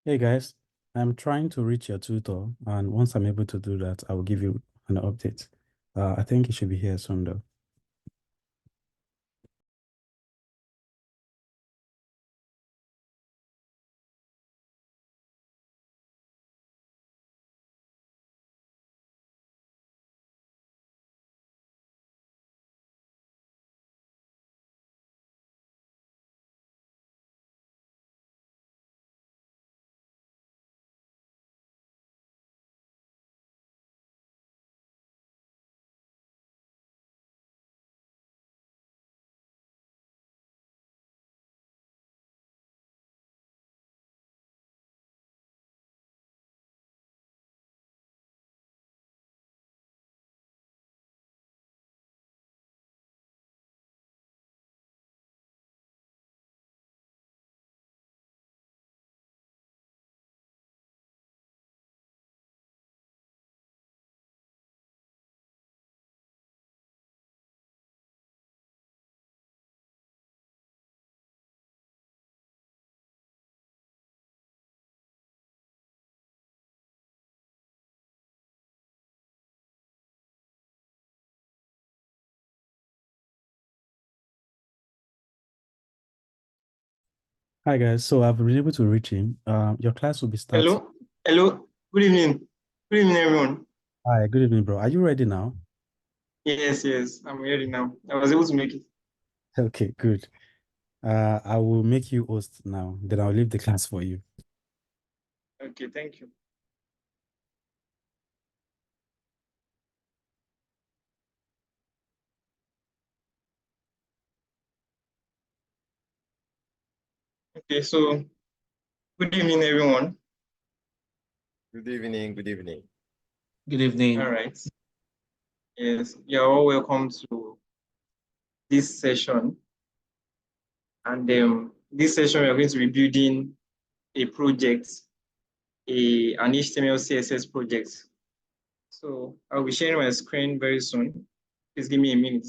Hey guys, I'm trying to reach your tutor, and once I'm able to do that, I will give you an update. I think it should be here soon though. Hi guys, so I've been able to reach him. Your class will be starting. Hello, hello. Good evening. Good evening, everyone. Hi, good evening, bro. Are you ready now? Yes, yes, I'm ready now. I was able to make it. Okay, good. I will make you host now. Then I'll leave the class for you. Okay, thank you. Okay, so good evening, everyone. Good evening. Good evening. Good evening. All right. Yes, you're all welcome to this session. And this session, we are going to be building a project, an HTML CSS project. So I'll be sharing my screen very soon. Please give me a minute.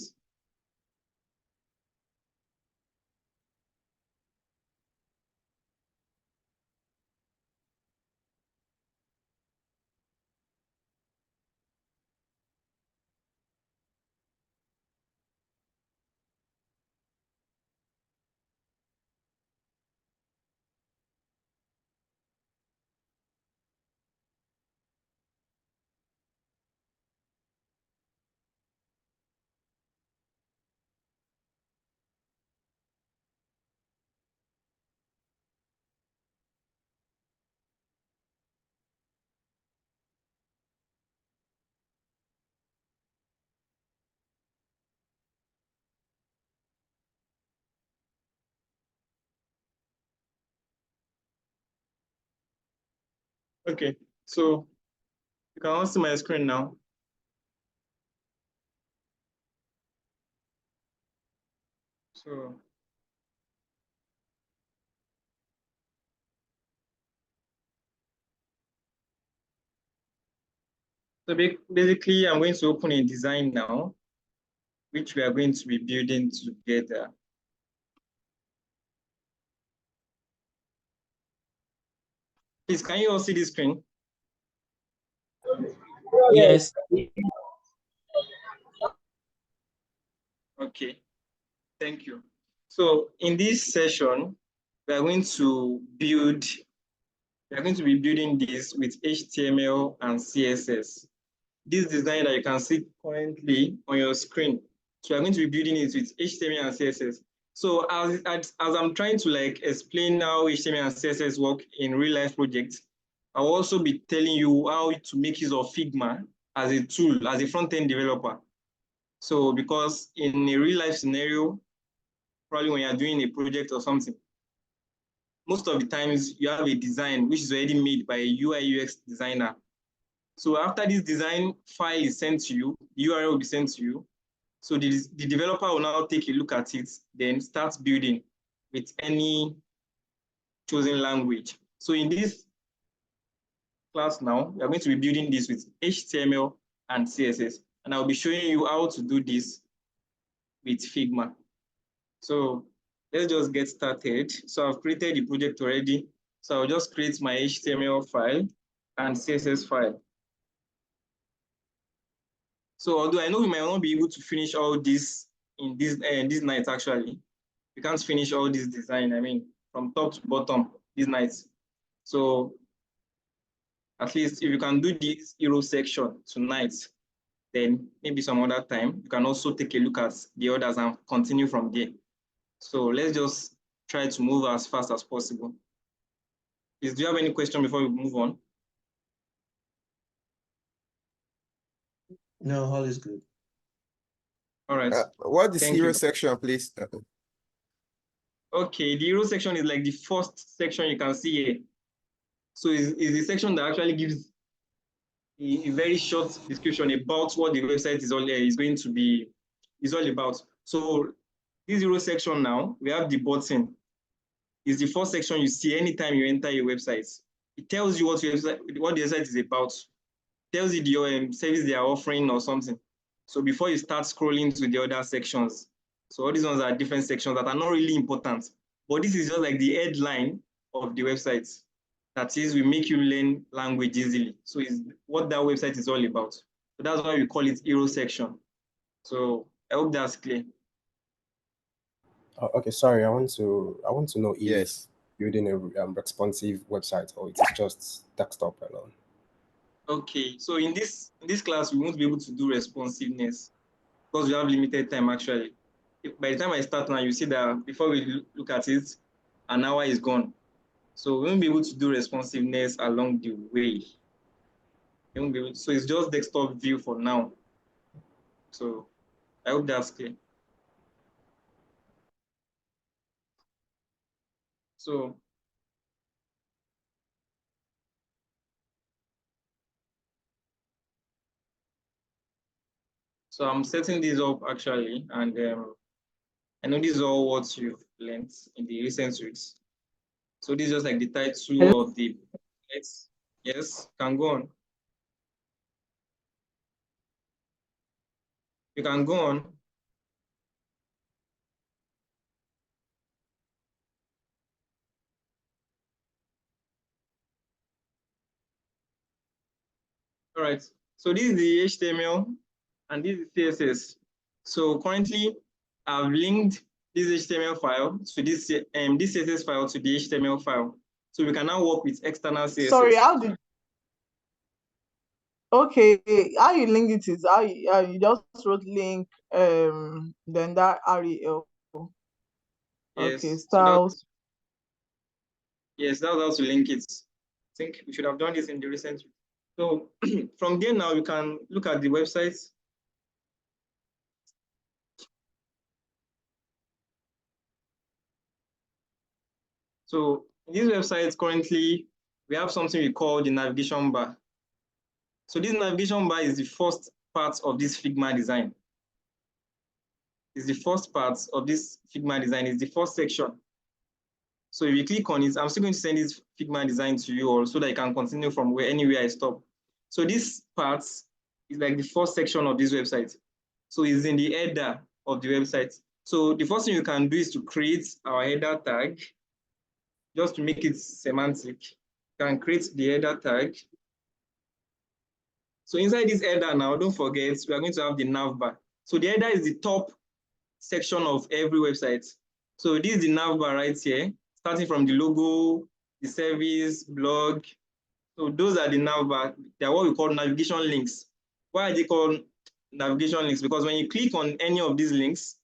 Okay, so you can all see my screen now. So basically, I'm going to open a design now, which we are going to be building together. Please, can you all see the screen? Yes. Okay, thank you. So in this session, we are going to be building this with HTML and CSS. This design that you can see currently on your screen. So we're going to be building it with HTML and CSS. So as I'm trying to explain how HTML and CSS work in real life projects, I'll also be telling you how to make use of Figma as a tool, as a front-end developer. So because in a real life scenario, probably when you're doing a project or something, most of the times you have a design which is already made by a UI UX designer. So after this design file is sent to you, the URL will be sent to you. So the developer will now take a look at it, then start building with any chosen language. So in this class now, we are going to be building this with HTML and CSS. And I'll be showing you how to do this with Figma. So let's just get started. So I've created the project already. So I'll just create my HTML file and CSS file. So although I know we might not be able to finish all this in this night, actually, we can't finish all this design, I mean, from top to bottom this night. So at least if you can do this hero section tonight, then maybe some other time, you can also take a look at the others and continue from there. So let's just try to move as fast as possible. Please, do you have any question before we move on? No, all is good. All right. What is Thank hero you. section, please? Okay, the hero section is like the first section you can see here. So it's the section that actually gives a very short description about what the website is all about. So this hero section now, we have the button. Is the first section you see anytime you enter your website. It tells you what the website is about. It tells you the service they are offering or something. So before you start scrolling to the other sections, so all these ones are different sections that are not really important, but this is just like the headline of the website. That is, we make you learn language easily. So it's what that website is all about. So that's why we call it hero section. So I hope that's clear. Okay, sorry. I want to know if Yes. building a responsive website or it is just desktop alone. Okay, so in this class, we won't be able to do responsiveness because we have limited time actually. By the time I start now, you see that before we look at it, an hour is gone. So we won't be able to do responsiveness along the way. We won't be able to, so it's just desktop view for now. So I hope that's clear. So I'm setting this up actually, and I know this is all what you've learned in the recent weeks. So this is just like the title of the yes, can go on. You can go on. All right. So this is the HTML and this is CSS. So currently, I've linked this HTML file to this CSS file to the HTML file. So we can now work with external CSS. Sorry, how did? Okay, how you link it is how you just wrote link then that rel. Yes. Okay, styles. Yes, that's how to link it. I think we should have done this in the recent. So from there now, you can look at the website. So in this website currently, we have something we call the navigation bar. So this navigation bar is the first part of this Figma design. It's the first part of this Figma design, is the first section. So if you click on it, I'm still going to send this Figma design to you all so that you can continue from anywhere I stop. So this part is like the first section of this website. So it's in the header of the website. So the first thing you can do is to create our header tag, just to make it semantic. You can create the header tag. So inside this header now, don't forget, we are going to have the nav bar. So the header is the top section of every website. So this is the nav bar right here, starting from the logo, the service, blog. So those are the nav bar. They are what we call navigation links. Why are they called navigation links? Because when you click on any of these links,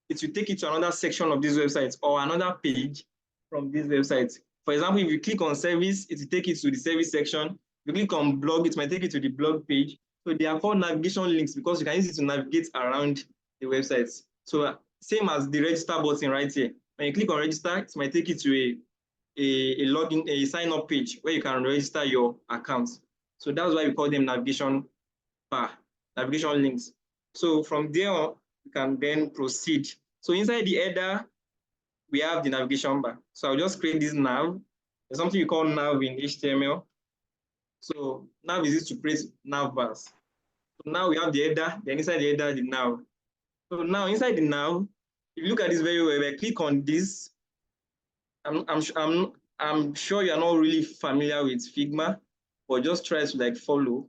it will take you to another section of this website or another page from this website. For example, if you click on service, it will take you to the service section. If you click on blog, it might take you to the blog page. So they are called navigation links because you can use it to navigate around the websites. So same as the register button right here. When you click on register, it might take you to a login, a sign up page where you can register your account. So that's why we call them navigation bar, navigation links. So from there, you can then proceed. So inside the header, we have the navigation bar. So I'll just create this nav. There's something we call nav in HTML. So nav is used to create nav bars. So now we have the header, then inside the header, the nav. So now inside the nav, if you look at this very well, if I click on this, I I'm sure you're not really familiar with Figma, but just try to like follow.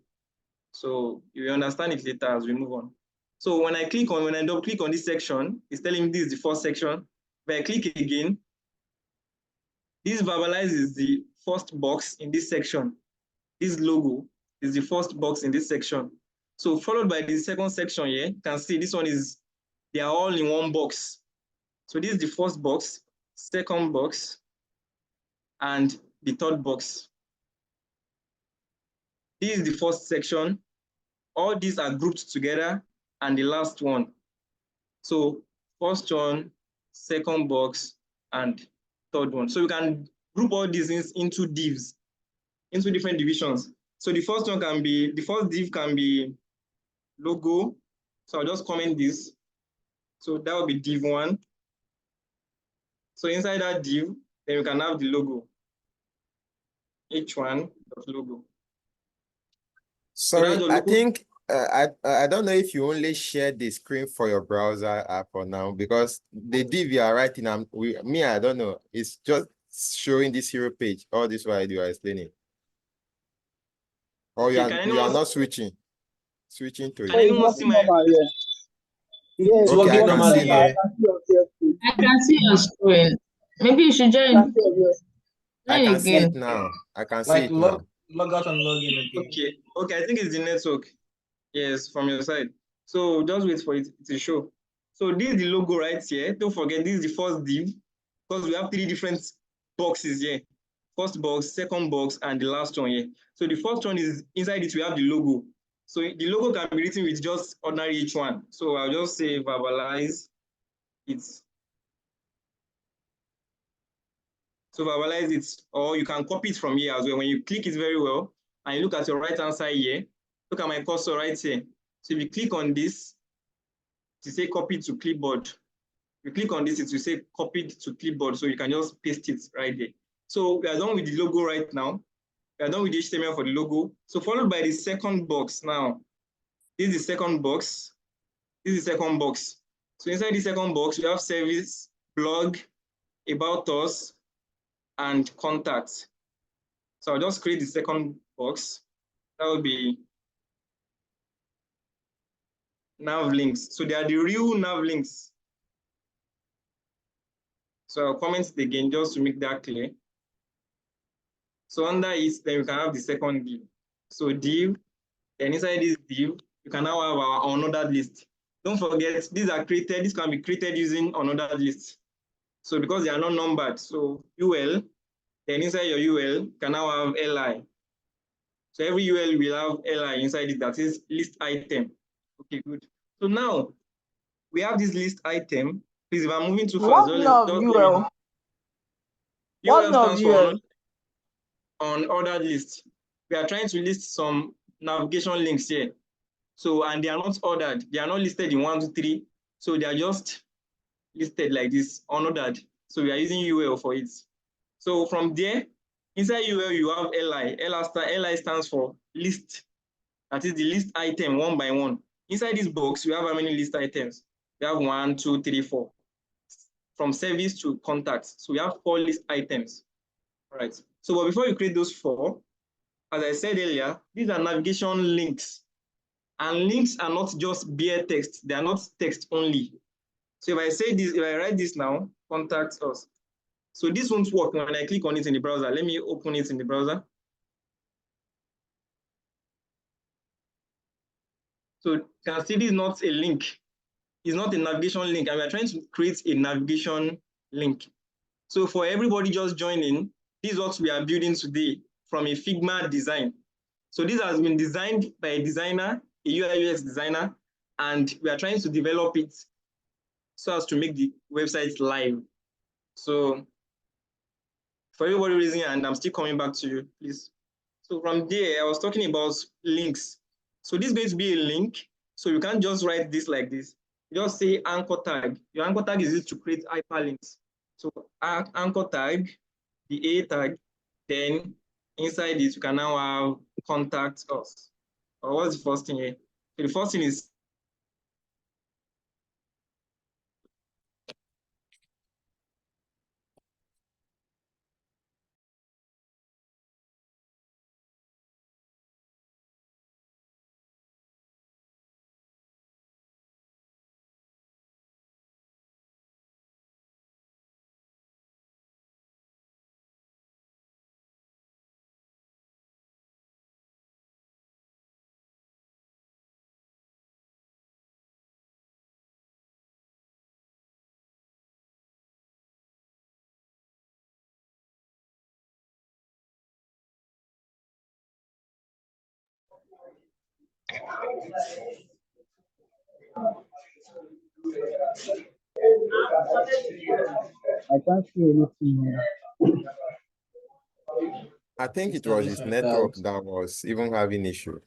So you will understand it later as we move on. So when I double click on this section, it's telling me this is the first section. If I click again, this verbalizes the first box in this section. This logo is the first box in this section. So followed by the second section here, you can see this one is, they are all in one box. So this is the first box, second box, and the third box. This is the first section. All these are grouped together, and the last one. So first one, second box, and third one. So you can group all these into divs, into different divisions. So the first div can be logo. So I'll just comment this. So that will be div 1. So inside that div, then you can have the logo. H1.logo. Sorry, So I think I don't know if you only share the screen for your browser app for now, because the div you are writing, I don't know. It's just showing this hero page. All this while you are explaining. Or okay, you are not switching to Can it. anyone see my? Yes, It's Okay, I working can normally see now. here. I can see your face. I can see your screen. Maybe you should I join, can see your face. I join can see it again. now. I can see Like it now. log out and log in again. Okay, I think it's the network. Yes, from your side. So just wait for it to show. So this is the logo right here. Don't forget, this is the first div, because we have 3 different boxes here. First box, second box, and the last one here. So the first one is, inside it we have the logo. So the logo can be written with just ordinary H1. So I'll just say verbalize it. So verbalize it, or you can copy it from here as well. When you click it very well, and you look at your right-hand side here, look at my cursor right here. So if you click on this, to say copy to clipboard. You click on this, it will say copied to clipboard, so you can just paste it right there. So we are done with the logo right now. We are done with the HTML for the logo. So followed by the second box now. This is the second box. This is the second box. So inside the second box, we have service, blog, about us, and contact. So I'll just create the second box. That will be nav links. So they are the real nav links. So I'll comment it again just to make that clear. So under it, then you can have the second div. So div, then inside this div, you can now have our unordered list. Don't forget, these can be created using unordered list. So because they are not numbered, so UL, then inside your UL, you can now have LI. So every UL will have LI inside it, that is list item. Okay, good. So now we have this list item. Please, if I'm moving too fast, What's now of just let me know. UL? What's UL now of stands for UL? unordered list. We are trying to list some navigation links here. So, and they are not ordered. They are not listed in 1, 2, 3. So they are just listed like this, unordered. So we are using UL for it. So from there, inside UL, you have LI. LI stands for list. That is the list item one by one. Inside this box, we have how many list items? We have 1, 2, 3, 4. From service to contacts. So we have 4 list items. All right. So but before you create those 4, as I said earlier, these are navigation links. And links are not just bare text. They are not text only. So if I say this, if I write this now, contact us. So this won't work when I click on it in the browser. Let me open it in the browser. So you can see this is not a link. It's not a navigation link. And we are trying to create a navigation link. So for everybody just joining, this is what we are building today from a Figma design. So this has been designed by a designer, a UI UX designer, and we are trying to develop it so as to make the website live. So for everybody raising, and I'm still coming back to you, please. So from there, I was talking about links. So this is going to be a link. So you can't just write this like this. You just say anchor tag. Your anchor tag is used to create hyperlinks. So anchor tag, the A tag, then inside it, you can now have contact us. Or what's the first thing here? So the first thing is I can't see anything here. I think it Mr. was his Bishop network out. that was even having issue.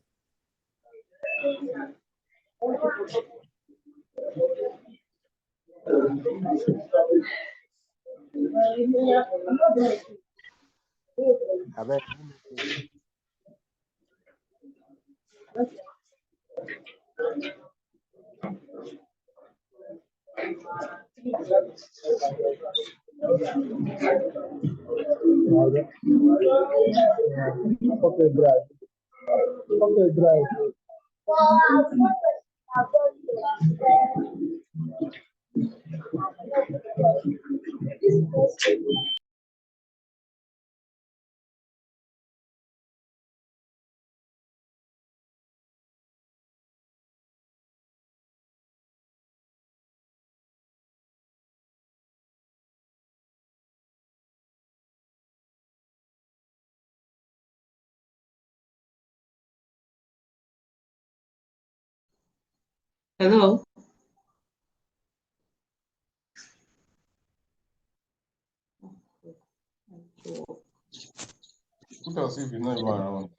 Abeg, okay, drive. Okay, drive. Hello. Look as if he's not even around.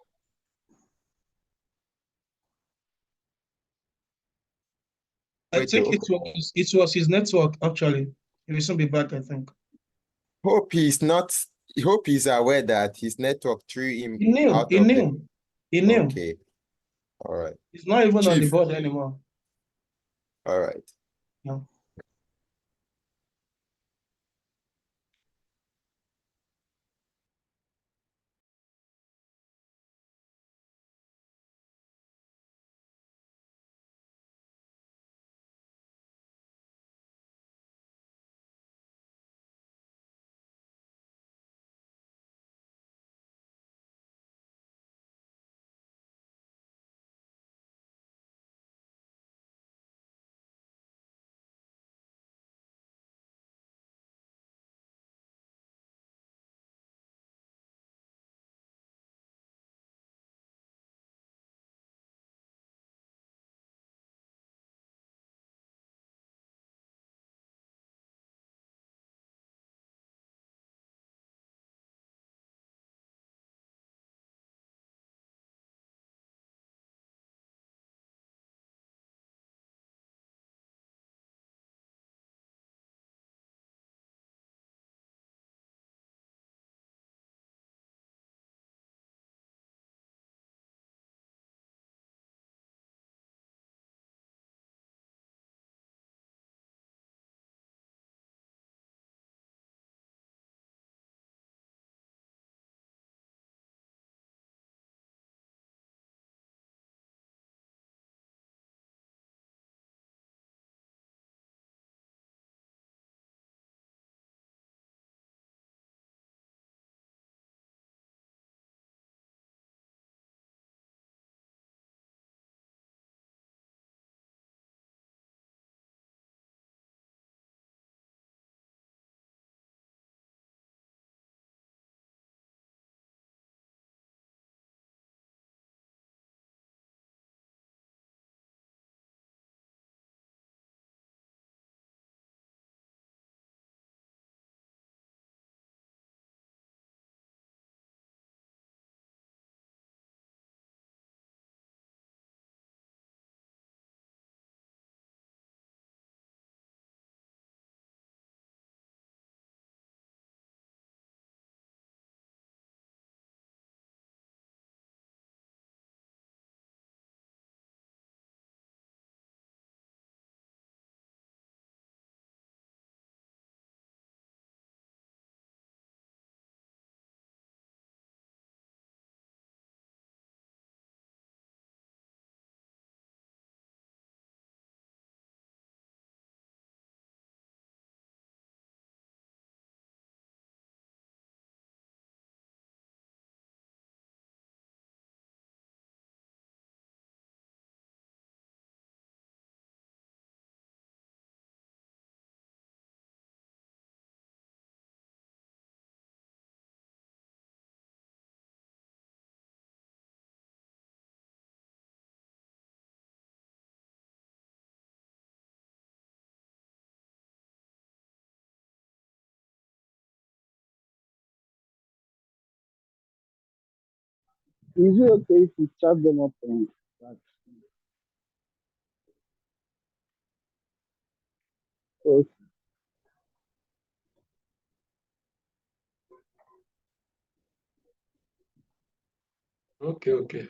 I Wait, think it was his network actually. He will soon be back, I think. hope he's aware that his network threw him He knew, out he of the. knew, he knew. Okay, all right, He's not even on the Chief. board anymore. All right. No. Is it okay if you chat them up on that? So Okay.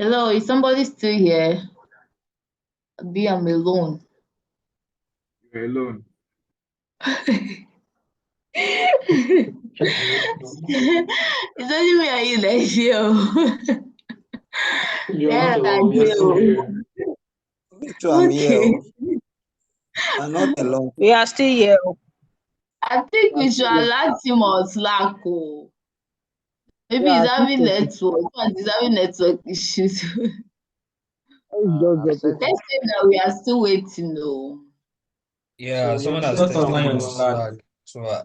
Hello, is somebody still here? Be I'm alone. You're alone. It's only me and you that here. You're Yeah, not I alone. We are still here. Me too, I'm here. Okay. I'm not alone. We are still here. I think I we see should you. alert him on Slack. Oh. Maybe Yeah, he's I think having so too. network. He's having network issues. Let's just I've drop said it. Let's say that we are still waiting though. Yeah, So we someone have has shut our texted line him on on Slack. Slack. So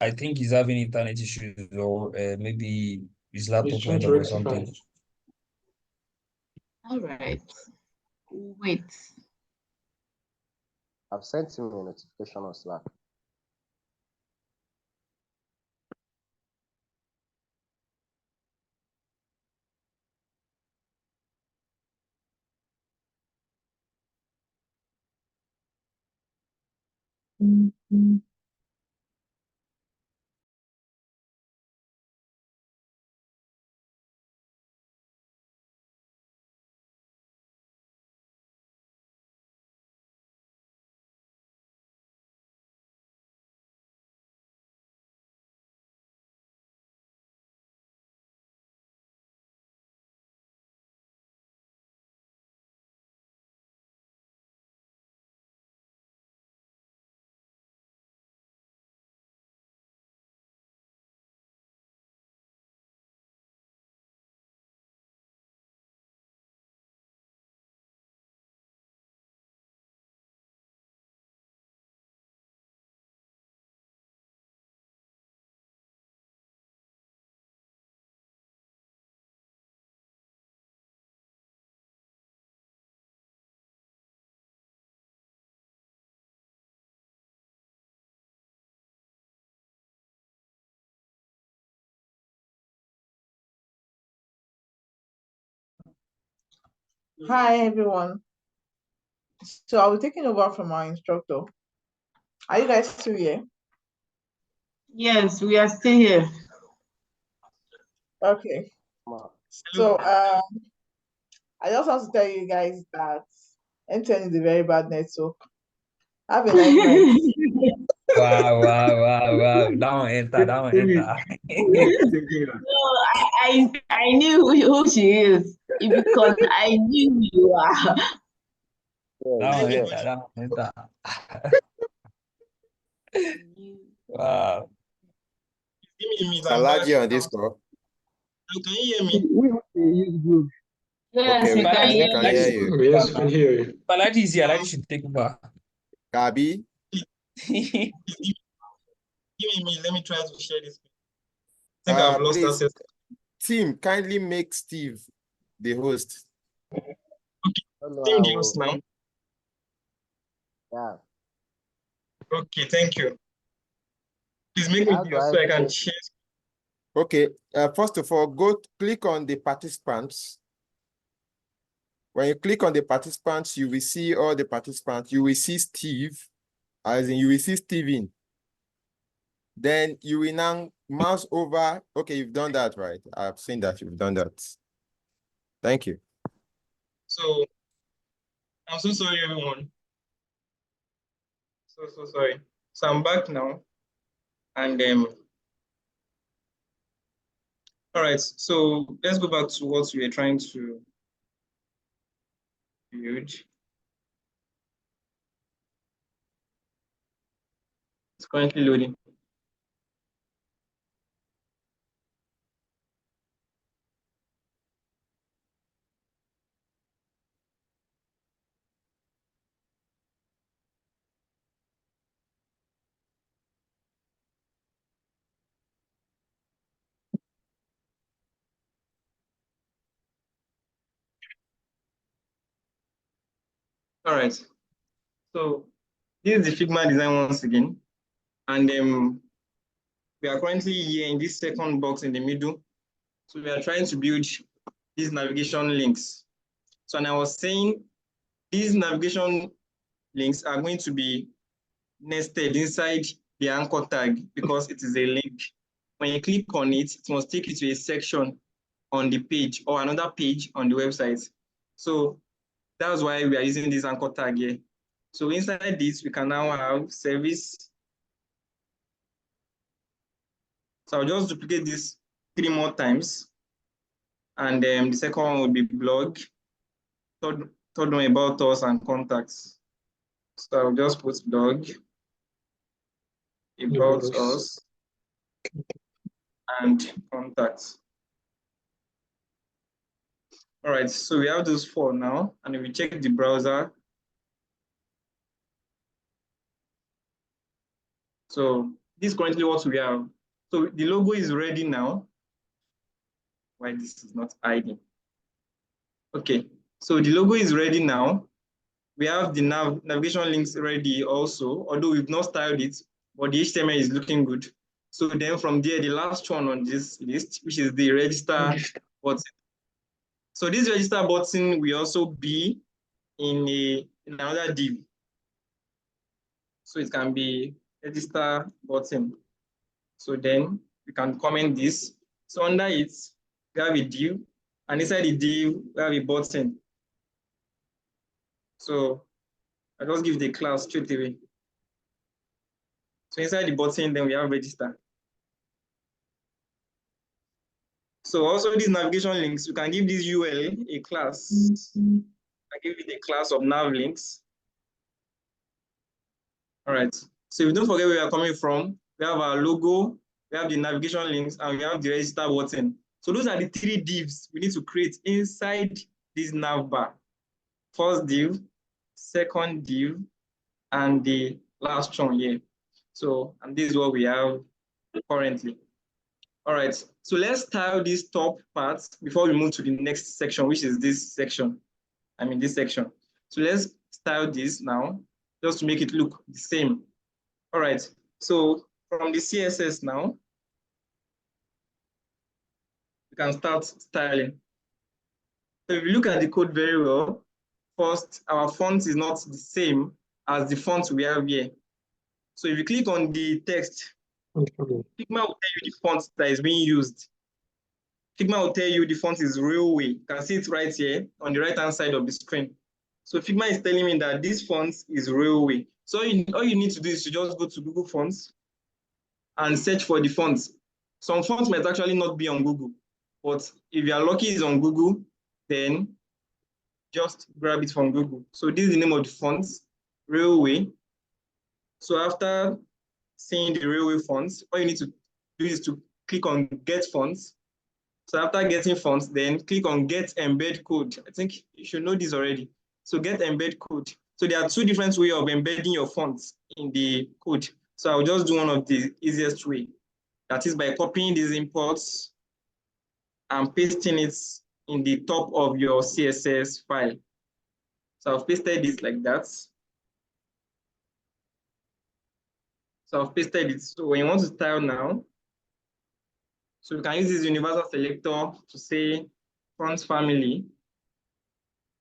I think he's having internet issues, or maybe his laptop He's trying went to off or rectify something. it. All right. Wait. I've sent him a notification on Slack. Hi, everyone. So I'll be taking over from our instructor. Are you guys still here? Yes, we are still here. Okay. So I just want to tell you guys that MTN is a very bad network. Have a nice night. Wow. That one enter. No, I knew who she is because I knew who you are. That one enter. Wow. Give me a minute. I'm back. Salaji on this call. Can you hear me? We want to use group. Yes, Okay, we can Balaji, we hear can hear you. you. Yes, we can hear you. Balaji is here. Balaji should take over. Gabi, Give me a minute. Let me try to share this. I think I've lost please, access. team, kindly make Steve the host. Okay. Hello, Team the host now. Yeah. Okay, thank you. Please make me How do the host I so I can share. Okay, first of all, click on the participants. When you click on the participants, you will see all the participants. You will see Steve, as in you will see Steven. Then you will now mouse over. Okay, you've done that, right? I've seen that you've done that. Thank you. So I'm so sorry, everyone. So sorry. So I'm back now. And all right, so let's go back to what we were trying to build. It's currently loading. All right. So this is the Figma design once again. And we are currently here in this second box in the middle. So we are trying to build these navigation links. So and I was saying these navigation links are going to be nested inside the anchor tag because it is a link. When you click on it, it must take you to a section on the page or another page on the website. So that's why we are using this anchor tag here. So inside this, we can now have service. So I'll just duplicate this 3 more times. And the second one would be blog. Third one about us and contacts. So I'll just put blog, about us, and contacts. All right, so we have those 4 now, and if we check the browser, so this is currently what we have. So the logo is ready now. why this is not hiding. Okay, so the logo is ready now. We have the navigation links ready also, although we've not styled it, but the HTML is looking good. So then from there, the last one on this list, which is the register button. So this register button will also be in another div. So it can be register button. So then we can comment this. So under it, we have a div, and inside the div, we have a button. So I just give the class straight away. So inside the button, then we have register. So also these navigation links, you can give this UL a class. I give it a class of nav links. All right. So if you don't forget where we are coming from, we have our logo, we have the navigation links, and we have the register button. So those are the three divs we need to create inside this nav bar. First div, second div, and the last one here. So, and this is what we have currently. All right, so let's style this top part before we move to the next section, which is this section. This section. So let's style this now, just to make it look the same. All right, so from the CSS now, we can start styling. So if you look at the code very well, first, our font is not the same as the font we have here. So if you click on the text, Figma will tell you the font that is being used. Figma will tell you the font is Railway. You can see it right here on the right-hand side of the screen. So Figma is telling me that this font is Railway. So all you need to do is to just go to Google Fonts and search for the fonts. Some fonts might actually not be on Google, but if you are lucky it's on Google, then just grab it from Google. So this is the name of the fonts, Railway. So after seeing the Railway fonts, all you need to do is to click on Get Fonts. So after getting fonts, then click on Get Embed Code. I think you should know this already. So get embed code. So there are two different ways of embedding your fonts in the code. So I'll just do one of the easiest way. That is by copying these imports and pasting it in the top of your CSS file. So I've pasted this like that. So I've pasted it. So when you want to style now, so you can use this universal selector to say font family.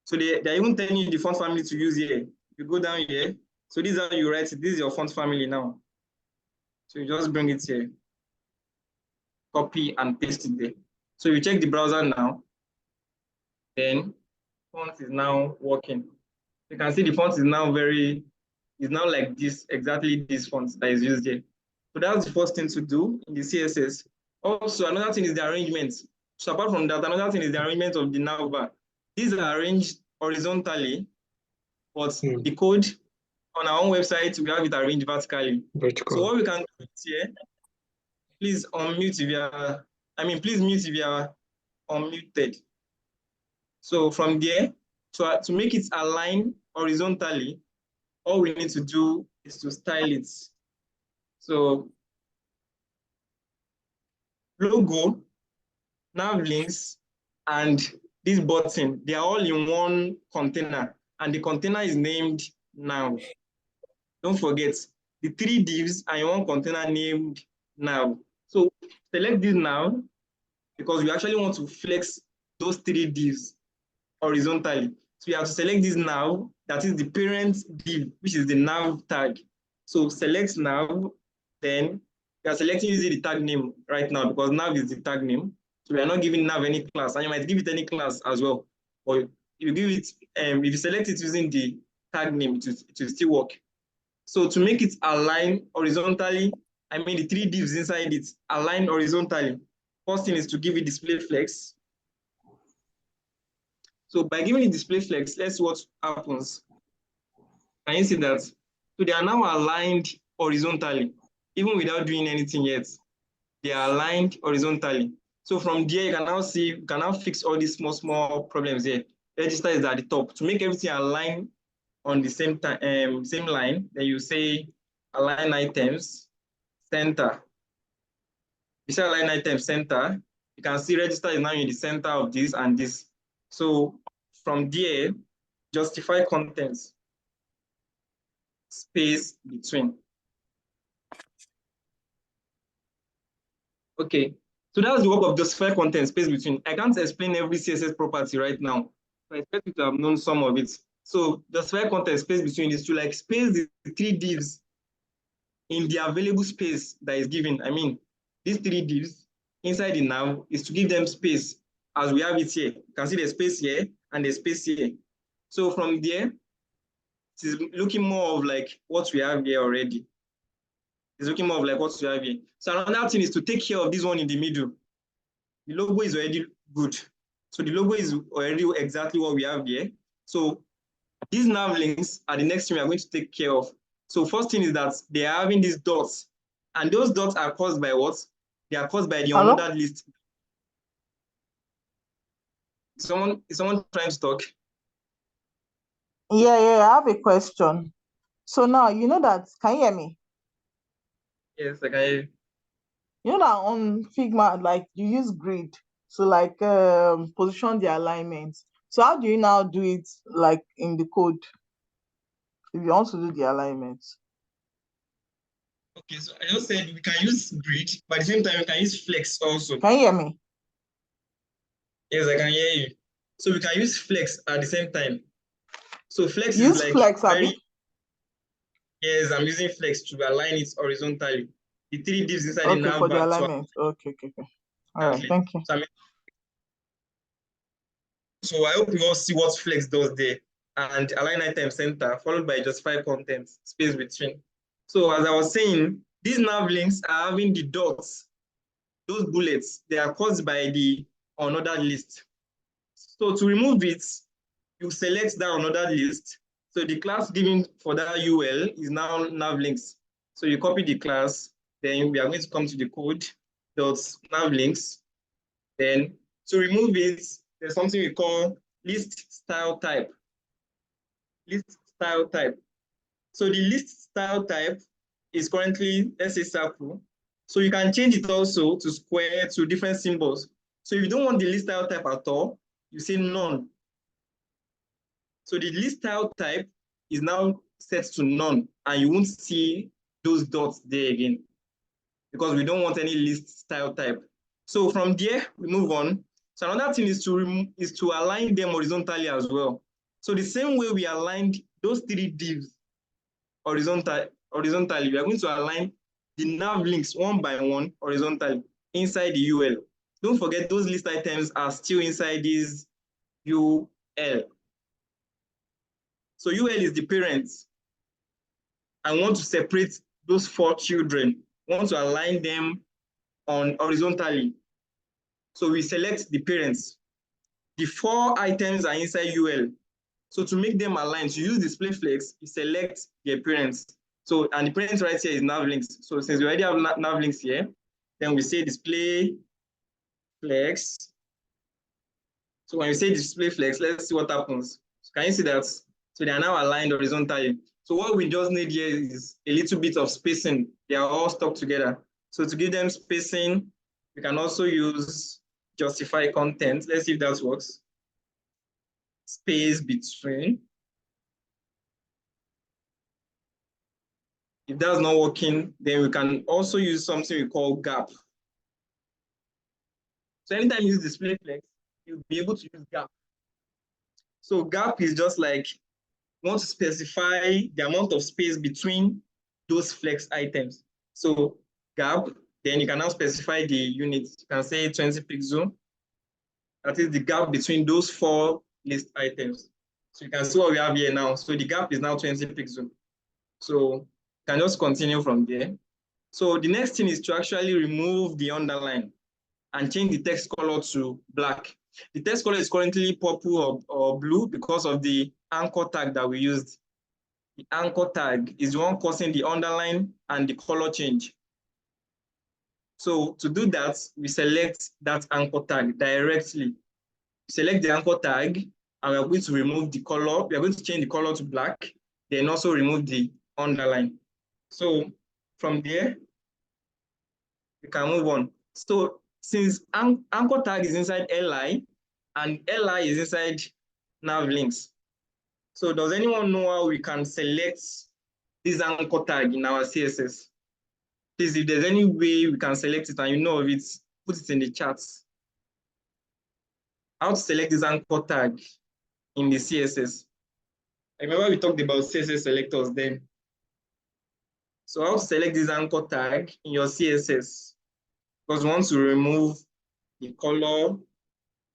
So they're even telling you the font family to use here. You go down here. So this is how you write it. This is your font family now. So you just bring it here, copy and paste it there. So you check the browser now, then font is now working. You can see the font is now like this, exactly this font that is used here. So that's the first thing to do in the CSS. Also, another thing is the arrangement. So apart from that, another thing is the arrangement of the navbar. These are arranged horizontally, but the code on our own website, we have it arranged vertically. So what we can do here, please unmute if you are, please mute if you are unmuted. So from there, to make it align horizontally, all we need to do is to style it. So logo, nav links, and this button, they are all in one container, and the container is named nav. Don't forget, the three divs are in one container named nav. So select this nav because we actually want to flex those three divs horizontally. So you have to select this nav, that is the parent div, which is the nav tag. So select nav, then you are selecting using the tag name right now because nav is the tag name. So we are not giving nav any class, and you might give it any class as well. Or if you give it, if you select it using the tag name, it will still work. So to make it align horizontally, the three divs inside it align horizontally. First thing is to give it display flex. So by giving it display flex, let's see what happens. Can you see that? So they are now aligned horizontally, even without doing anything yet. They are aligned horizontally. So from there, you can now see, you can now fix all these small problems here. Register is at the top. To make everything align on the same time, same line, then you say align items, center. You say align items, center, You can see register is now in the center of this and this. So from there, justify contents, space between. Okay, so that's the work of justify content, space between. I can't explain every CSS property right now. I expect you to have known some of it. So justify content, space between is to like space the 3 divs in the available space that is given. I mean, these 3 divs inside the nav is to give them space as we have it here. You can see the space here and the space here. So from there, it is looking more of like what we have here already. It's looking more of like what we have here. So another thing is to take care of this one in the middle. The logo is already good. So the logo is already exactly what we have here. So these nav links are the next thing we are going to take care of. So first thing is that they are having these dots, and those dots are caused by what? They are caused by the unordered list. Is someone trying to talk? Yeah, I have a question. So now you know that, can you hear me? Yes, I can hear you. You know that on Figma, like you use grid to like position the alignment. So how do you now do it like in the code if you want to do the alignment? Okay, so I just said we can use grid, but at the same time we can use flex also. Can you hear me? Yes, I can hear you. So we can use flex at the same time. So flex Use is like flex, very. Abi? Yes, I'm using flex to align it horizontally. The 3 divs inside the Okay, nav for the bar. alignment. Okay. All right, thank you. So I hope you all see what flex does there. And align item center, followed by justify content, space between. So as I was saying, these nav links are having the dots, those bullets, they are caused by the unordered list. So to remove it, you select that unordered list. So the class given for that UL is now nav links. So you copy the class, then we are going to come to the code, dot nav links. Then to remove it, there's something we call list style type. List style type. So the list style type is currently, let's say, circle. So you can change it also to square, to different symbols. So if you don't want the list style type at all, you say none. So the list style type is now set to none, and you won't see those dots there again because we don't want any list style type. So from there, we move on. So another thing is to align them horizontally as well. So the same way we aligned those 3 divs horizontally, we are going to align the nav links one by one horizontally inside the UL. Don't forget those list items are still inside this UL. So UL is the parents. I want to separate those 4 children. I want to align them on horizontally. So we select the parents. The 4 items are inside UL. So to make them aligned, to use display flex, you select the parents. So, and the parents right here is nav links. So since we already have nav links here, then we say display flex. So when you say display flex, let's see what happens. So can you see that? So they are now aligned horizontally. So what we just need here is a little bit of spacing. They are all stuck together. So to give them spacing, we can also use justify content. Let's see if that works. Space between. If that's not working, then we can also use something we call gap. So anytime you use display flex, you'll be able to use gap. So gap is just like you want to specify the amount of space between those flex items. So gap, then you can now specify the units. You can say 20 pixel. That is the gap between those 4 list items. So you can see what we have here now. So the gap is now 20 pixel. So you can just continue from there. So the next thing is to actually remove the underline and change the text color to black. The text color is currently purple or blue because of the anchor tag that we used. The anchor tag is the one causing the underline and the color change. So to do that, we select that anchor tag directly. Select the anchor tag, and we are going to remove the color. We are going to change the color to black, then also remove the underline. So from there, we can move on. So since anchor tag is inside li and li is inside nav links, so does anyone know how we can select this anchor tag in our CSS? Please, if there's any way we can select it and you know of it, put it in the chat. How to select this anchor tag in the CSS. I remember we talked about CSS selectors then. So how to select this anchor tag in your CSS? Because we want to remove the color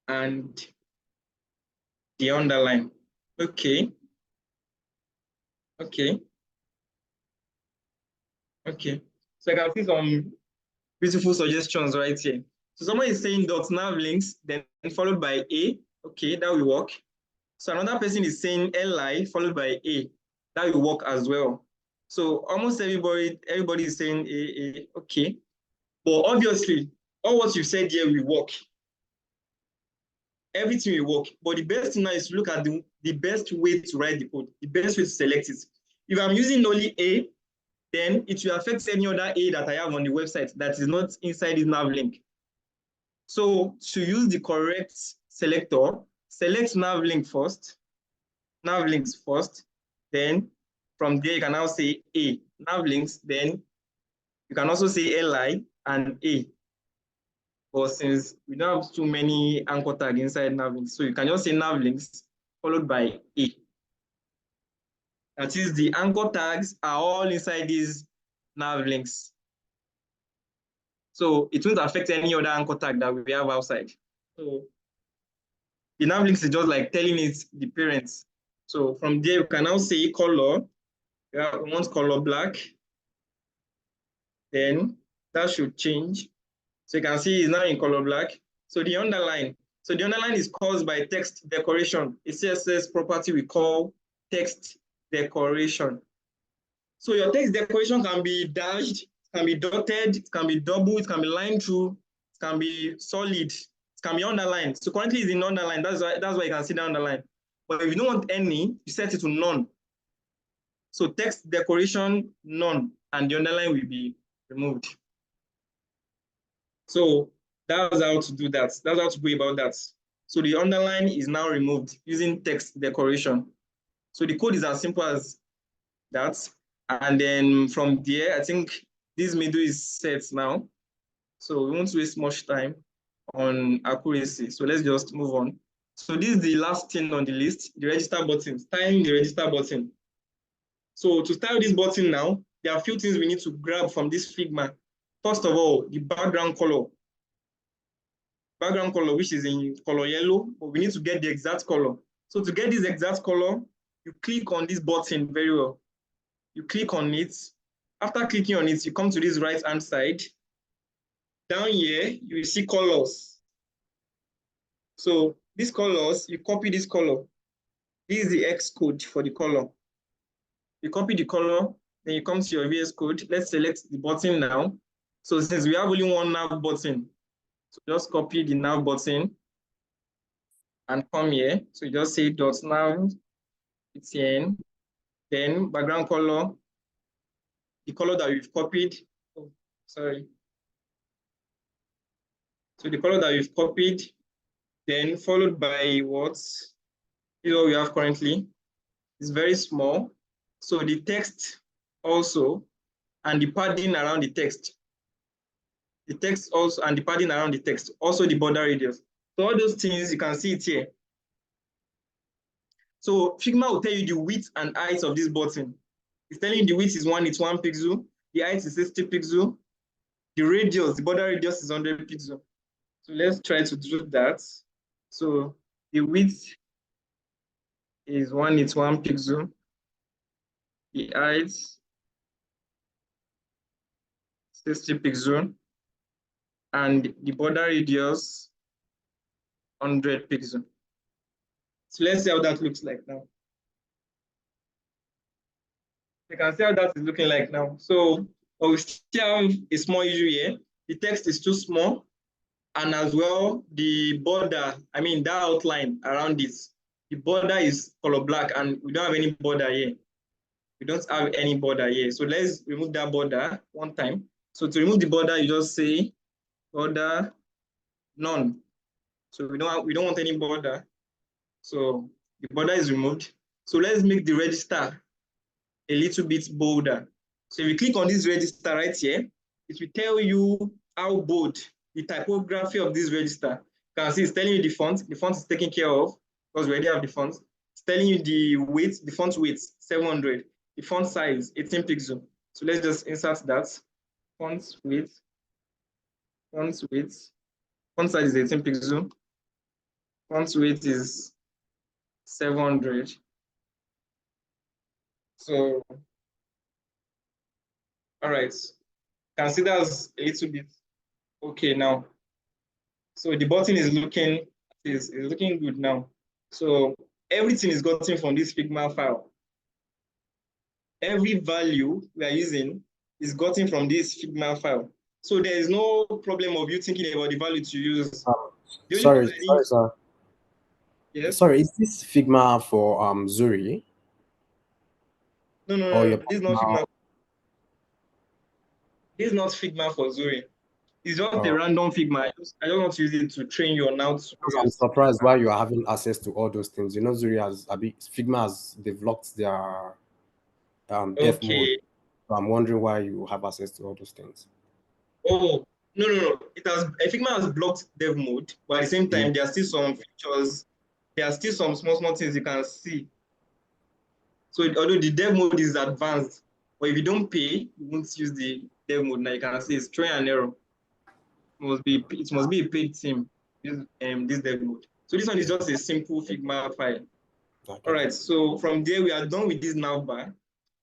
and the underline. Okay. Okay. Okay. So I can see some beautiful suggestions right here. So someone is saying .nav links, then followed by A. Okay, that will work. So another person is saying li followed by A. That will work as well. So almost everybody is saying A. Okay. But obviously, all what you said here will work. Everything will work. But the best thing now is to look at the best way to write the code, the best way to select it. If I'm using only A, then it will affect any other A that I have on the website that is not inside this nav link. So to use the correct selector, select nav link first, nav links first, then from there you can now say A, nav links, then you can also say li and A. But since we don't have too many anchor tags inside nav links, so you can just say nav links followed by A. That is, the anchor tags are all inside these nav links. So it won't affect any other anchor tag that we have outside. So the nav links is just like telling it the parents. So from there, you can now say color. We want color black. Then that should change. So you can see it's now in color black. So the underline. So the underline is caused by text decoration. A CSS property we call text decoration. So your text decoration can be dashed, can be dotted, it can be double, it can be line through, it can be solid, it can be underlined. So currently it's in underline. That's why you can see the underline. But if you don't want any, you set it to none. So text decoration, none, and the underline will be removed. So that's how to do that. That's how to go about that. So the underline is now removed using text decoration. So the code is as simple as that. And then from there, I think this middle is set now. So we won't waste much time on accuracy. So let's just move on. So this is the last thing on the list, the register button, styling the register button. So to style this button now, there are a few things we need to grab from this Figma. First of all, the background color. Background color, which is in color yellow, but we need to get the exact color. So to get this exact color, you click on this button very well. You click on it. After clicking on it, you come to this right-hand side. Down here, you will see colors. So these colors, you copy this color. This is the X code for the color. You copy the color, then you come to your VS Code. Let's select the button now. So since we have only one nav button, so just copy the nav button and come here. So you just say .nav, it's in, then background color, the color that we've copied. Oh, sorry. So the color that we've copied, then followed by what? This is what we have currently. It's very small. So the text also, and the padding around the text. The text also, and the padding around the text, also the border radius. So all those things, you can see it here. So Figma will tell you the width and height of this button. It's telling you the width is 1 pixel, the height is 60 pixel, the radius, the border radius is 100 pixel. So let's try to do that. So the width is 1 pixel, the height 60 pixel, and the border radius 100 pixel. So let's see how that looks like now. You can see how that is looking like now. So we still have a small issue here. The text is too small. And as well, the border, I mean, that outline around this, the border is color black and we don't have any border here. We don't have any border here. So let's remove that border one time. So to remove the border, you just say border none. So we don't want any border. So the border is removed. So let's make the register a little bit bolder. So if you click on this register right here, it will tell you how bold the typography of this register. You can see it's telling you the font. The font is taken care of because we already have the font. It's telling you the weight, the font weight, 700. The font size, 18 pixel. So let's just insert that. Font weight, font weight. Font size is 18 pixel. Font weight is 700. So, all right. Consider as a little bit okay now. So the button is looking good now. So everything is gotten from this Figma file. Every value we are using is gotten from this Figma file. So there is no problem of you thinking about the value to use. The only Sorry, thing I need, sir. yes. Sorry, is this Figma for Zuri? No, Or your this is not Figma. personal? This is not Figma for Zuri. It's just a random Figma. I don't want to use it to train you on how to Because I'm use surprised Figma. why you are having access to all those things. You know, Zuri has Figma has developed their dev mode. Okay. So I'm wondering why you have access to all those things. Oh, no. Figma has blocked dev mode, but at the same time, there are still some features. There are still some small things you can see. So although the dev mode is advanced, but if you don't pay, you won't use the dev mode. Now you can see it's throwing an error. It must be a paid team, this dev mode. So this one is just a simple Figma file. Okay. All right, so from there, we are done with this navbar.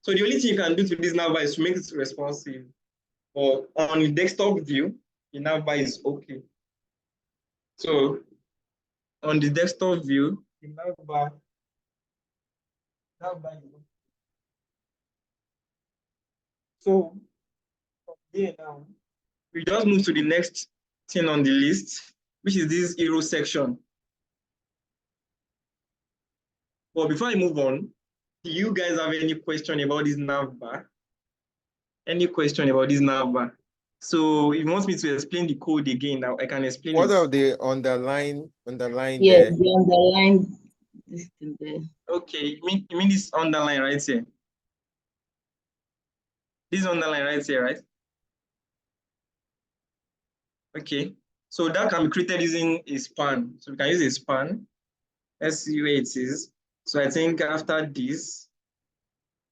So the only thing you can do to this navbar is to make it responsive. But on the desktop view, the navbar is okay. So on the desktop view, the navbar is okay. So from there now, we just move to the next thing on the list, which is this hero section. But before I move on, do you guys have any question about this navbar? Any question about this navbar? So if you want me to explain the code again, now I can explain What it. of the underline Yeah, there? the underline this thing there. Okay, you mean this underline right here? This underline right here, right? Okay, so that can be created using a span. So we can use a span. Let's see where it is. So I think after this,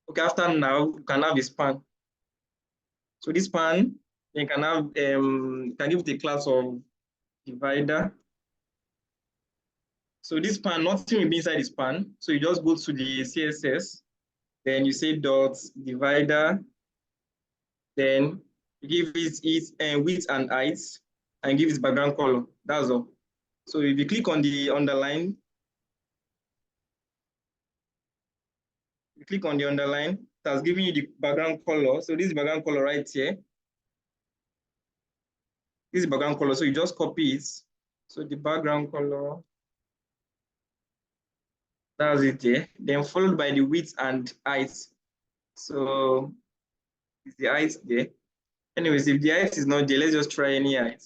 okay, after now, you can have a span. So this span, you can have, you can give it a class of divider. So this span, nothing will be inside the span. So you just go to the CSS, then you say dot divider, then you give it width and height, and give it background color. That's all. So if you click on the underline, it has given you the background color. So this is background color right here. This is background color. So you just copy it. So the background color, that's it there. Then followed by the width and height. So it's the height there. Anyways, if the height is not there, let's just try any height.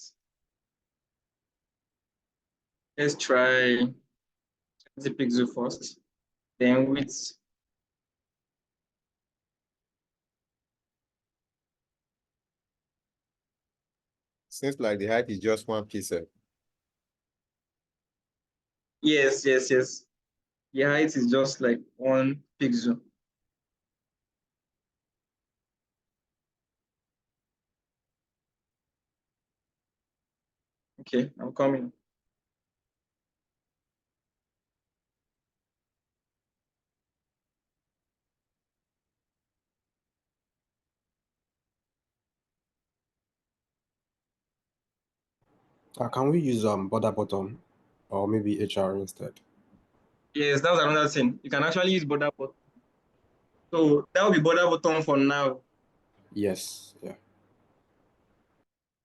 Let's try the pixel first. Then width. Seems like the height is just 1 pixel. Yes. The height is just like 1 pixel. Okay, I'm coming. Can we use border bottom or maybe HR instead? Yes, that's another thing. You can actually use border button. So that will be border button for now. Yes, yeah.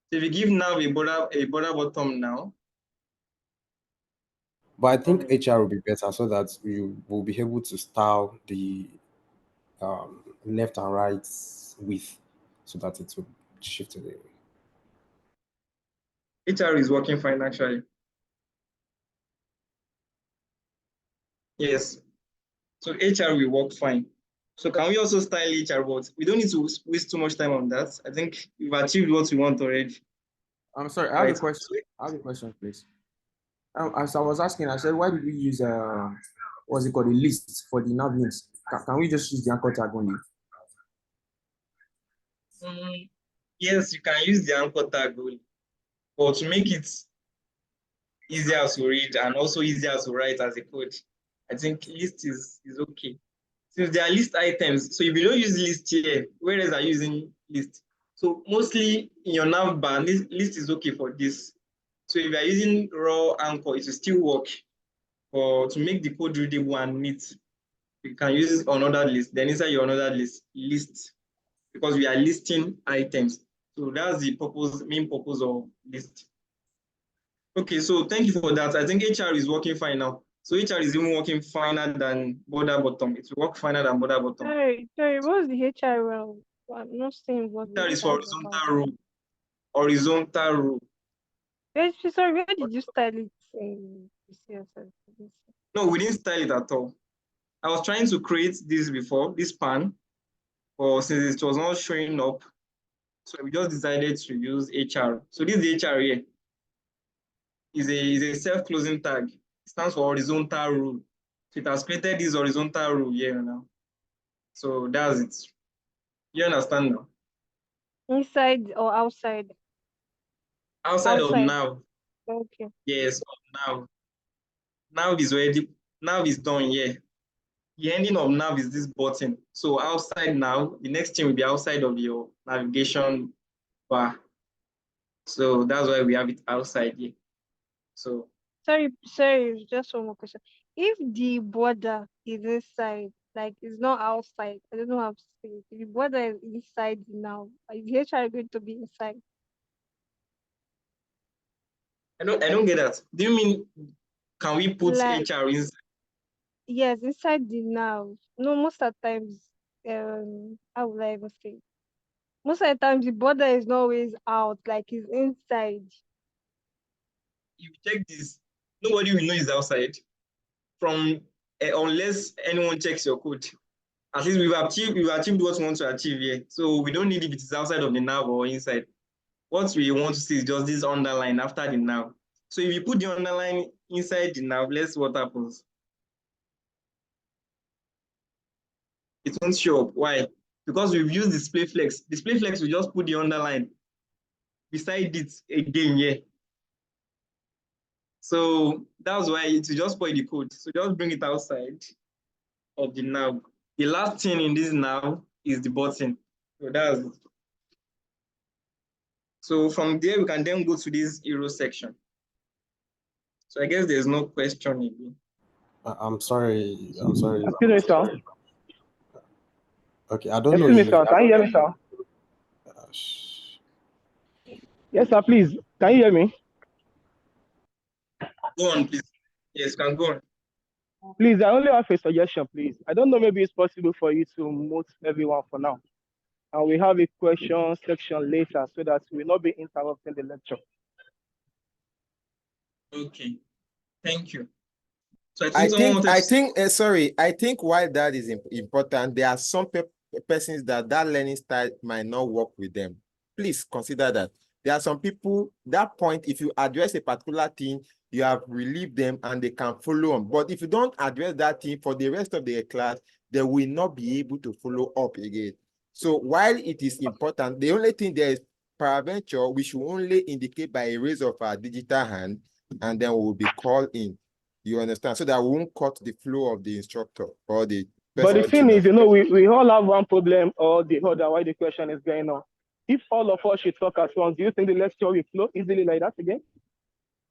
So if you give now a border button now. But I think HR will be better so that you will be able to style the left and right width so that it will shift to the HR is working fine actually. Yes. So HR will work fine. So can we also style HR, but we don't need to waste too much time on that. I think we've achieved what we want already. I'm sorry, I have a Right. question. I have a question, please. As I was asking, I said, why did we use what's it called, a list for the nav links? Can we just use the anchor tag only? Yes, you can use the anchor tag only, but to make it easier to read and also easier to write as a code, I think list is okay. Since there are list items, so if you don't use list here, whereas are using list. So mostly in your nav bar, list is okay for this. So if you are using raw anchor, it will still work. Or to make the code readable and neat, you can use another list. Then inside your another list, because we are listing items. So that's the main purpose of list. Okay, so thank you for that. I think HR is working fine now. So HR is even working finer than border bottom. It will work finer than border bottom. Sorry, what's the HR? I'm not saying what the HR is for HR is about. horizontal row. Horizontal row. Sorry, where did you style it in CSS? No, we didn't style it at all. I was trying to create this before, this pan, but since it was not showing up, so we just decided to use HR. So this HR here is a self-closing tag. It stands for horizontal rule. So it has created this horizontal rule here now. So that's it. You understand now? Inside or outside? Outside of now. Okay. Yes, of now. Now is ready. Now is done here. The ending of nav is this button. So outside now, the next thing will be outside of your navigation bar. So that's why we have it outside here. So sorry, just one more question. If the border is inside, like it's not outside, I don't know how to say it. If the border is inside now, is the HR going to be inside? I don't get that. Do you mean can we put like, HR inside? Yes, inside the now. No, most of the times, how will I even say it? Most of the times the border is not always out, like it's inside. If you check this, nobody will know it's outside from unless anyone checks your code. At least we've achieved what we want to achieve here. So we don't need if it is outside of the nav or inside. What we want to see is just this underline after the nav. So if you put the underline inside the nav, let's see what happens. It won't show up. Why? Because we've used display flex. Display flex will just put the underline beside it again here. So that's why it will just spoil the code. So just bring it outside of the nav. The last thing in this nav is the button. So that's it. So from there, we can then go to this hero section. So I guess there's no question again. I'm sorry. Excuse me, sir. Okay, I don't know. Excuse me, sir. Can you hear me, sir? Yes, sir. Please, can you hear me? Go on, please. Yes, can go on. Please, I only have a suggestion, please. I don't know, maybe it's possible for you to mute everyone for now. And we have a question section later so that we will not be interrupting the lecture. Okay, thank you. So I think why that is important, there are some persons that learning style might not work with them. Please consider that. There are some people, that point, if you address a particular thing, you have relieved them and they can follow on. But if you don't address that thing for the rest of the class, they will not be able to follow up again. So while it is important, the only thing there is peradventure, we should only indicate by a raise of our digital hand, and then we will be called in. You understand? So that won't cut the flow of the instructor or the person. But the thing is, we all have one problem or the other why the question is going on. If all of us should talk at once, do you think the lecture will flow easily like that again?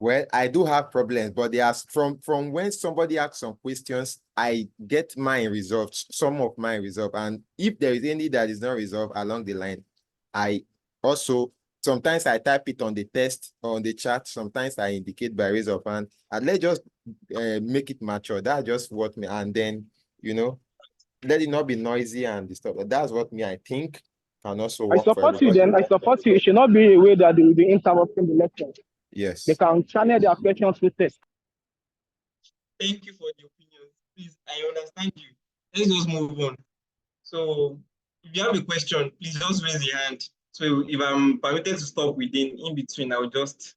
Well, I do have problems, but they are from when somebody asks some questions, I get mine resolved, some of mine resolved. And if there is any that is not resolved along the line, I also, sometimes I type it on the test or on the chat, sometimes I indicate by raise of hand, and let's just make it mature. That's just what me, and then, let it not be noisy and stuff. That's what I think can also work. I support you then. I support you. It should not be a way that they will be interrupting the lecture. Yes. They can channel their questions through text. Thank you for the opinion. Please, I understand you. Let's just move on. So if you have a question, please just raise your hand. So if I'm permitted to stop within in between, I'll just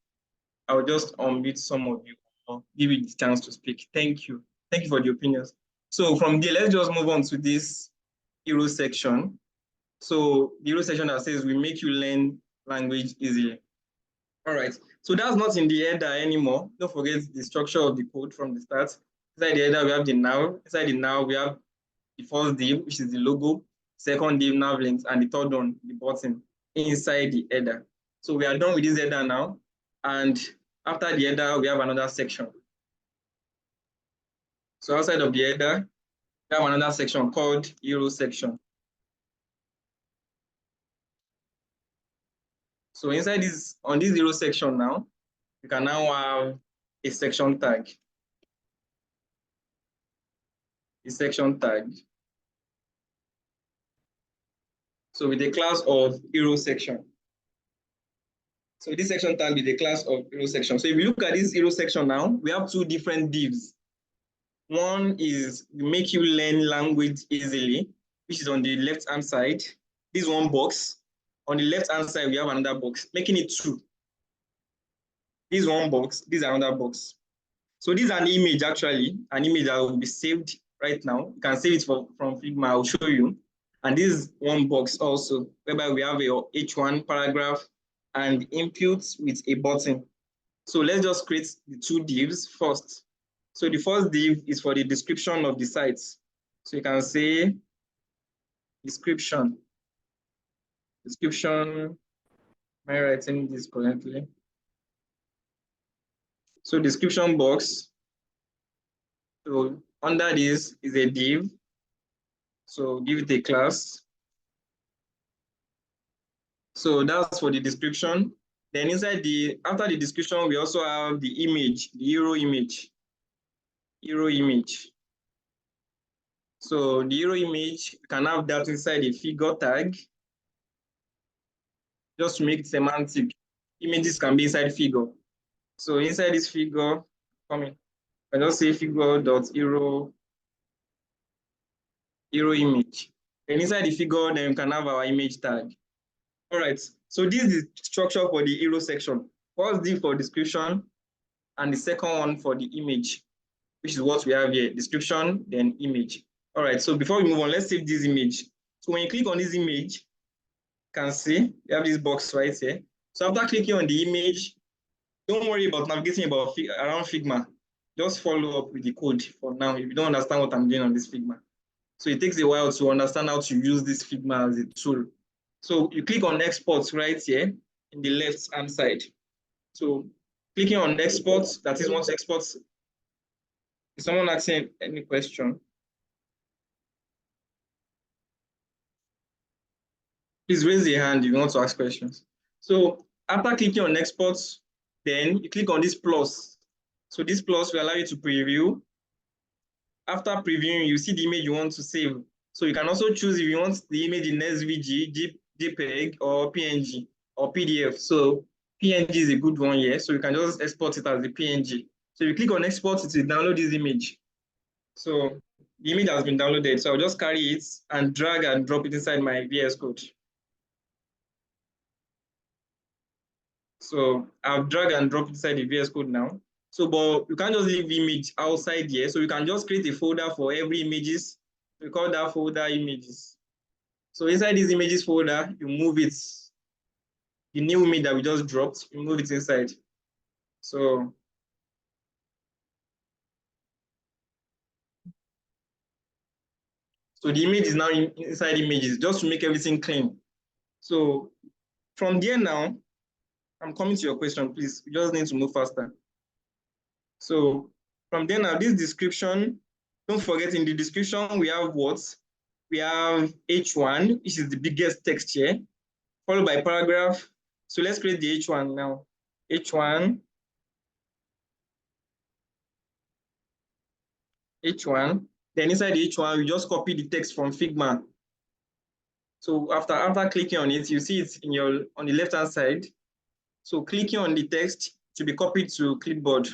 unmute some of you or give you the chance to speak. Thank you. Thank you for the opinions. So from there, let's just move on to this hero section. So the hero section that says we make you learn language easily. All right. So that's not in the header anymore. Don't forget the structure of the code from the start. Inside the header, we have the now. Inside the now, we have the first div, which is the logo, second div, nav links, and the third one, the button, inside the header. So we are done with this header now. And after the header, we have another section. So outside of the header, we have another section called hero section. So inside this, on this hero section now, you can now have a section tag. The section tag. So with the class of hero section. So this section tag with the class of hero section. So if you look at this hero section now, we have two different divs. One is make you learn language easily, which is on the left-hand side. This one box. On the left-hand side, we have another box, making it two. This one box, this is another box. So this is an image actually, an image that will be saved right now. You can save it from Figma, I'll show you. And this is one box also, whereby we have a H1 paragraph and inputs with a button. So let's just create the two divs first. So the first div is for the description of the site. So you can say description. Description, am I writing this correctly? So description box. So under this is a div. So give it a class. So that's for the description. Then inside after the description, we also have the image, the hero image. Hero image. So the hero image, you can have that inside a figure tag. Just to make it semantic. Images can be inside figure. So inside this figure, I just say figure.hero image. And inside the figure, then you can have our image tag. All right. So this is the structure for the hero section. First div for description, and the second one for the image, which is what we have here, description, then image. All right, so before we move on, let's save this image. So when you click on this image, you can see we have this box right here. So after clicking on the image, don't worry about navigating around Figma. Just follow up with the code for now if you don't understand what I'm doing on this Figma. So it takes a while to understand how to use this Figma as a tool. So you click on export right here in the left-hand side. So clicking on export, that is once export. Is someone asking any question? Please raise your hand if you want to ask questions. So after clicking on export, then you click on this plus. So this plus will allow you to preview. After previewing, you see the image you want to save. So you can also choose if you want the image in SVG, JPEG, or PNG, or PDF. So PNG is a good one here. So you can just export it as a PNG. So if you click on export, it will download this image. So the image has been downloaded. So I'll just carry it and drag and drop it inside my VS Code. So I've drag and drop inside the VS Code now. So, but you can't just leave image outside here. So you can just create a folder for every images. We call that folder images. So inside this images folder, you move it. The new image that we just dropped, you move it inside. So the image is now inside images, just to make everything clean. So from there now, I'm coming to your question, please. We just need to move faster. So from there now, this description, don't forget in the description, we have what? We have H1, which is the biggest text here, followed by paragraph. So let's create the H1 now. H1. Then inside the H1, we just copy the text from Figma. So after clicking on it, you see it on the left-hand side. So clicking on the text to be copied to clipboard.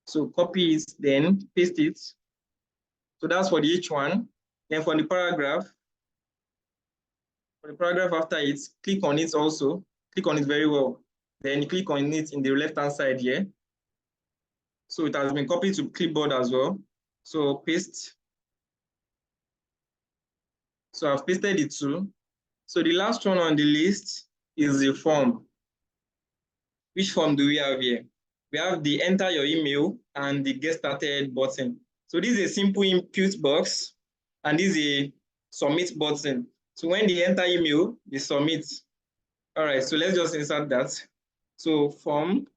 So copy it, then paste it. So that's for the H1. Then for the paragraph after it, click on it also. Click on it very well. Then you click on it in the left-hand side here. So it has been copied to clipboard as well. So paste. So I've pasted it too. So the last one on the list is the form. Which form do we have here? We have the enter your email and the get started button. So this is a simple input box and this is a submit button. So when they enter email, they submit. All right, so let's just insert that. So form.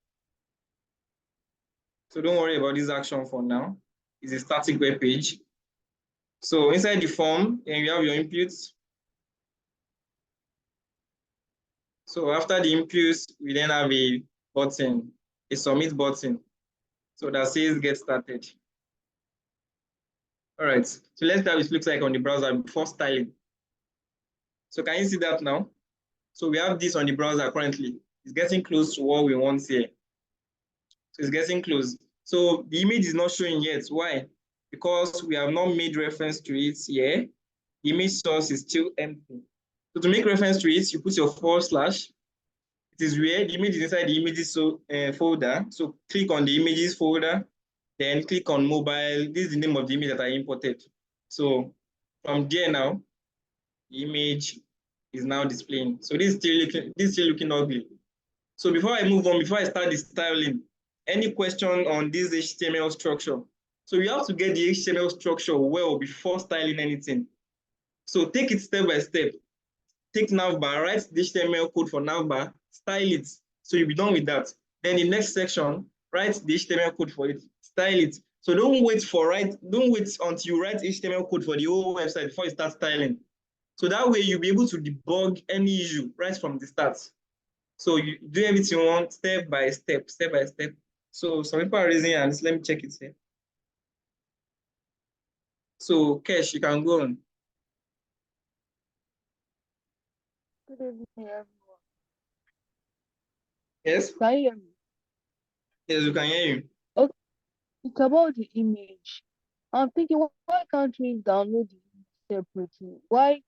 So don't worry about this action for now. It's a static web page. So inside the form, then you have your inputs. So after the inputs, we then have a button, a submit button. So that says get started. All right, so let's see how it looks like on the browser before styling. So can you see that now? So we have this on the browser currently. It's getting close to what we want here. So it's getting close. So the image is not showing yet. Why? Because we have not made reference to it here. The image source is still empty. So to make reference to it, you put your /. It is where the image is inside the images folder. So click on the images folder, then click on mobile. This is the name of the image that I imported. So from there now, the image is now displaying. So this is still looking ugly. So before I move on, before I start the styling, any question on this HTML structure? So you have to get the HTML structure well before styling anything. So take it step by step. Take navbar, write the HTML code for navbar, style it. So you'll be done with that. Then the next section, write the HTML code for it, style it. So don't wait until you write HTML code for the whole website before you start styling. So that way you'll be able to debug any issue right from the start. So you do everything you want step by step, step by step. So some people are raising hands. Let me check it here. So Kesh, you can go on. Good evening, everyone. Yes? Can you hear me? Yes, we can hear you. Okay, it's about the image. I'm thinking, why can't we download the image separately? Why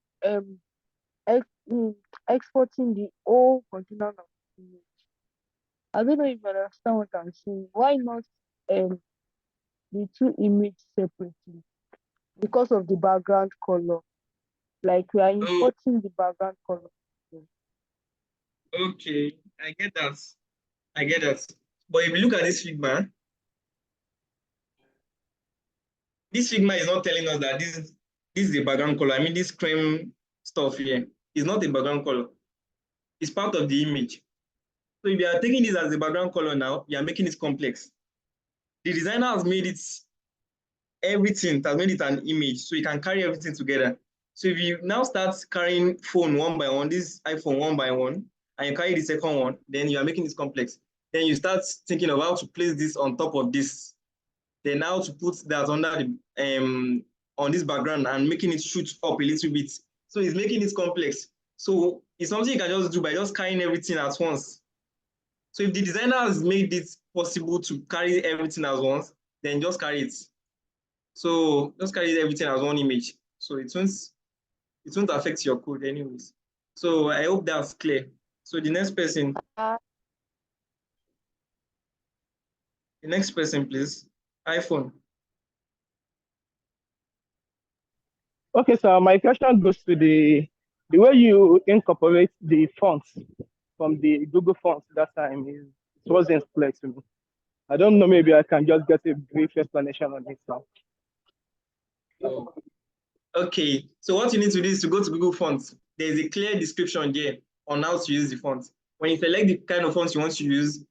ex exporting the whole container of the image? I don't know if you understand what I'm saying. Why not the two images separately? Because of the background color. Like we are importing the background color. Okay, I get that. I get that. But if you look at this Figma is not telling us that this is the background color. I mean, this cream stuff here is not a background color. It's part of the image. So if you are taking this as the background color now, you are making it complex. The designer has made it everything, has made it an image, so you can carry everything together. So if you now start carrying phone one by one, this iPhone one by one, and you carry the second one, then you are making it complex. Then you start thinking of how to place this on top of this. Then how to put that under the on this background and making it shoot up a little bit. So it's making it complex. So it's something you can just do by just carrying everything at once. So if the designer has made it possible to carry everything at once, then just carry it. So just carry everything as one image. So it won't affect your code anyways. So I hope that's clear. So the next person, please. iPhone. Okay, so my question goes to the way you incorporate the fonts from the Google fonts that time it wasn't clear to me. I don't know, maybe I can just get a brief explanation on it now. Oh. Okay, so what you need to do is to go to Google Fonts. There's a clear description there on how to use the font. When you select the kind of fonts you want to use,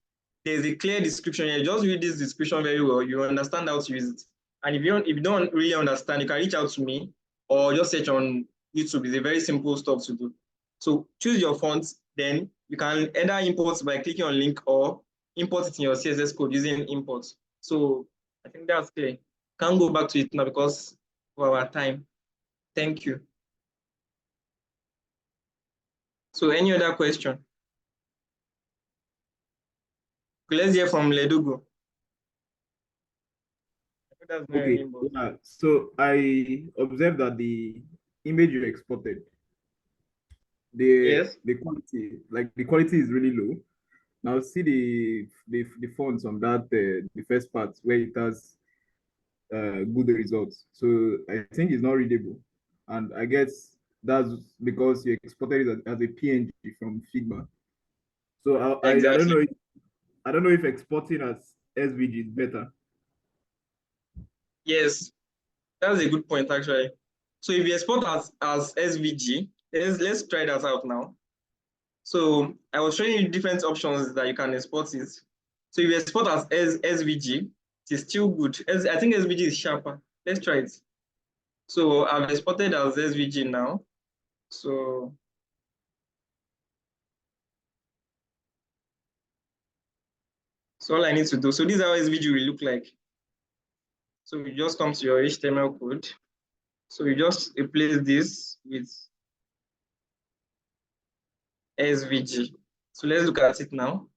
there's a clear description here. Just read this description very well. You understand how to use it. And if you don't really understand, you can reach out to me or just search on YouTube. It's a very simple stuff to do. So choose your font, then you can either import by clicking on link or import it in your CSS code using import. So I think that's clear. Can't go back to it now because of our time. Thank you. So any other question? Let's hear from Ledugo. That's not your Okay, name, but so I observed that the image you exported, yes, the quality, like the quality is really low. Now see the fonts on that the first part where it has good results. So I think it's not readable, and I guess that's because you exported it as a PNG from Figma. So I don't exactly. know I don't know if exporting as SVG is better. Yes, that's a good point actually. So if you export as SVG, let's try that out now. So I was showing you different options that you can export it. So if you export as SVG, it is still good. I think SVG is sharper. Let's try it. So I've exported as SVG now. So all I need to do, so this is how SVG will look like. So you just come to your HTML code. So you just replace this with SVG. So let's look at it now.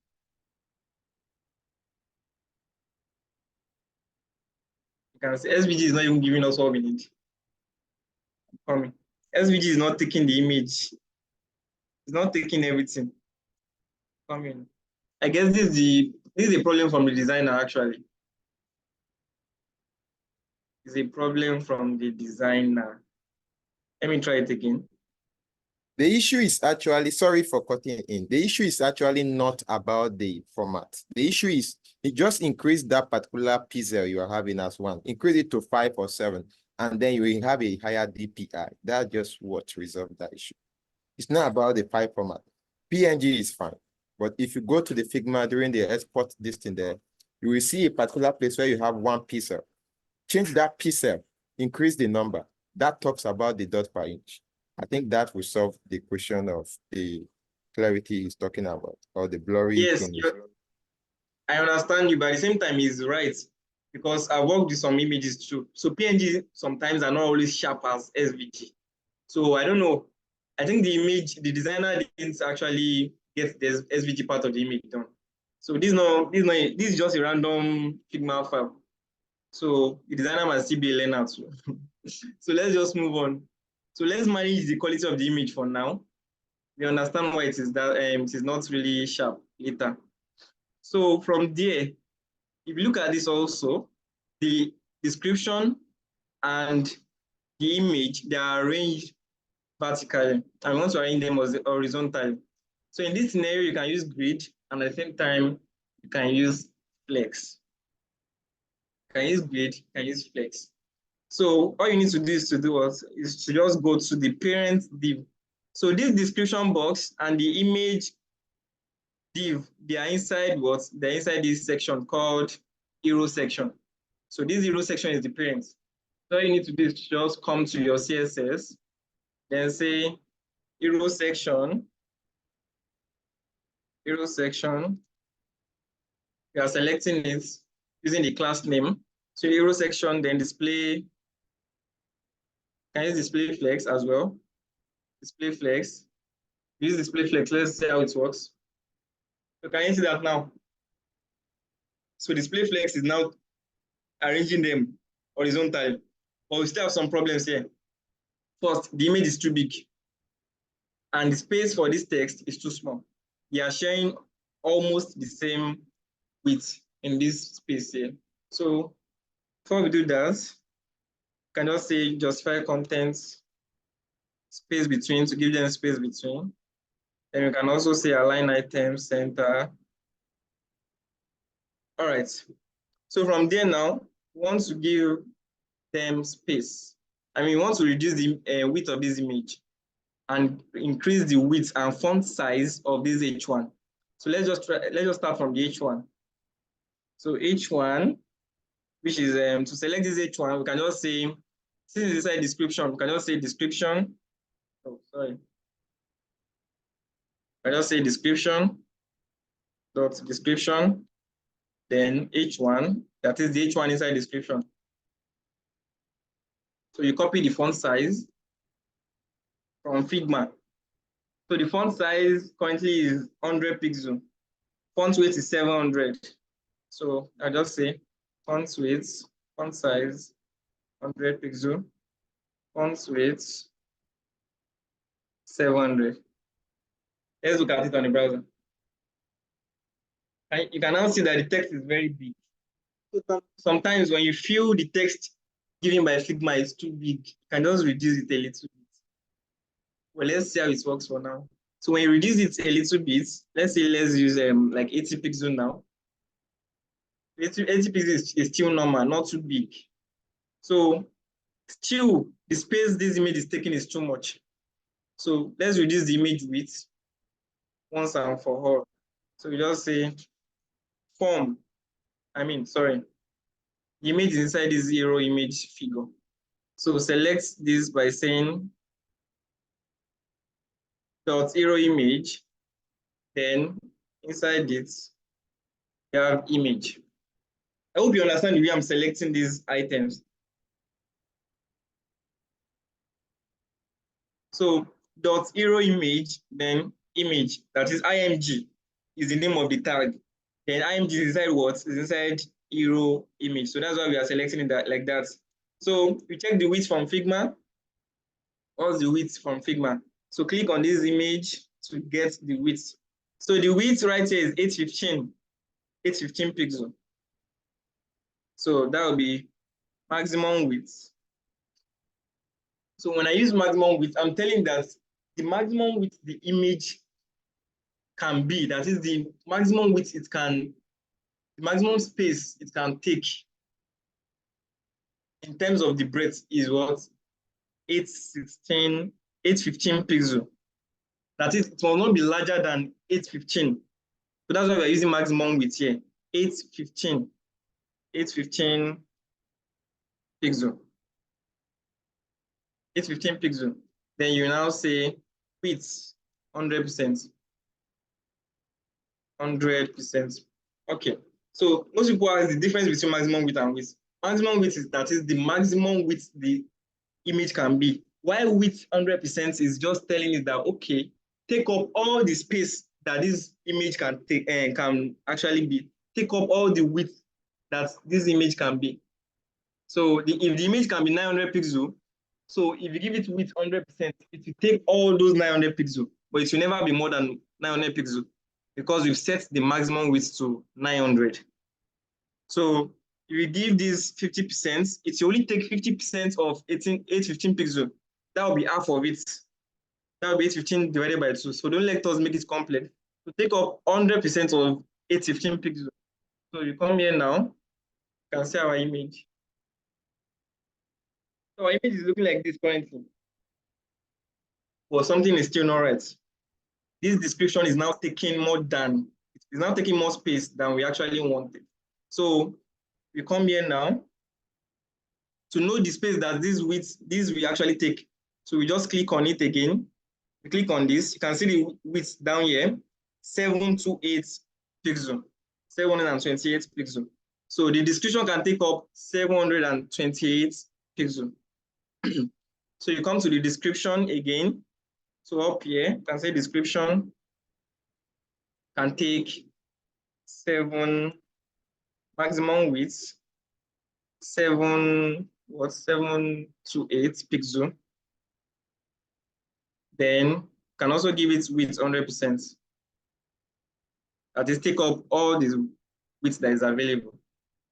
You can see SVG is not even giving us what we need. Coming. SVG is not taking the image. It's not taking everything. Coming. I guess this is a problem from the designer actually. It's a problem from the designer. Let me try it again. The issue is actually, sorry for cutting in. The issue is actually not about the format. The issue is it just increase that particular pixel you are having as one, increase it to 5 or 7, and then you will have a higher DPI. That's just what resolves that issue. It's not about the file format. PNG is fine, but if you go to the Figma during the export this thing there, you will see a particular place where you have one pixel. Change that pixel, increase the number. That talks about the dot per inch. I think that will solve the question of the clarity he's talking about, or the blurry Yes, thing. I understand you, but at the same time, he's right because I worked with some images too. So PNG sometimes are not always sharp as SVG. So I don't know. I think the designer didn't actually get the SVG part of the image done. So this is just a random Figma file. So the designer must still be a learner too. So let's just move on. So let's manage the quality of the image for now. We understand why it is that it is not really sharp later. So from there, if you look at this also, the description and the image, they are arranged vertically. I want to arrange them horizontally. So in this scenario, you can use grid, and at the same time, you can use flex. You can use grid, you can use flex. So all you need to do is to just go to the parent div. So this description box and the image div, they are inside what? They're inside this section called hero section. So this hero section is the parent. So all you need to do is just come to your CSS, then say hero section. Hero section. You are selecting it using the class name. So hero section, then display. Can use display flex as well. Display flex. Use display flex. Let's see how it works. So can you see that now? So display flex is now arranging them horizontally. But we still have some problems here. First, the image is too big. And the space for this text is too small. We are sharing almost the same width in this space here. So before we do that, you can just say justify contents space between to give them space between. Then you can also say align items center. All right. So from there now, we want to give them space. I mean, we want to reduce the width of this image and increase the width and font size of this H1. So let's just start from the H1. So H1, which is to select this H1, we can just say, since it's inside description, we can just say description. Oh, sorry. I just say description dot description, then H1, that is the H1 inside description. So you copy the font size from Figma. So the font size currently is 100 pixels font weight is 700. So I just say font weight, font size, 100 pixel, font weight, 700. Let's look at it on the browser. And you can now see that the text is very big. Sometimes when you feel the text given by Figma is too big, you can just reduce it a little bit. Well, let's see how it works for now. So when you reduce it a little bit, let's use like 80 pixels now. 80 pixels is still normal, not too big. So still, the space this image is taking is too much. So let's reduce the image width once and for all. So we just say the image is inside this zero image figure. So select this by saying dot zero image, then inside it, you have image. I hope you understand the way I'm selecting these items. So dot hero image, then image, that is img, is the name of the tag. Then img is inside what? Is inside hero image. So that's why we are selecting it like that. So we check the width from Figma. What's the width from Figma? So click on this image to get the width. So the width right here is 815 pixel. So that will be maximum width. So when I use maximum width, I'm telling that the maximum width the image can be, that is the maximum width it can, the maximum space it can take in terms of the breadth is what? 815 pixel. That is, it will not be larger than 815. So that's why we're using maximum width here. 815 pixel. 815 pixel. Then you now say width 100%. 100%. Okay. So most people ask the difference between maximum width and width. Maximum width is that is the maximum width the image can be. While width 100% is just telling you that okay, take up all the space that this image can take and can actually be. Take up all the width that this image can be. So if the image can be 900 pixels, so if you give it width 100%, it will take all those 900 pixels, but it will never be more than 900 pixels because we've set the maximum width to 900. So if you give this 50%, it will only take 50% of 815 pixels. That will be half of it. That will be 815 divided by 2. So don't let us make it complex. So take up 100% of 815 pixels. So you come here now, you can see our image. So our image is looking like this currently. But something is still not right. This description is now taking more space than we actually wanted. So we come here now to know the space that this we actually take. So we just click on it again. We click on this. You can see the width down here, 728 pixel, 728 pixel. So the description can take up 728 pixel. So you come to the description again. So up here, you can say description can take 7 maximum width, 7 to 8 pixel. Then can also give it width 100%. That is take up all the width that is available.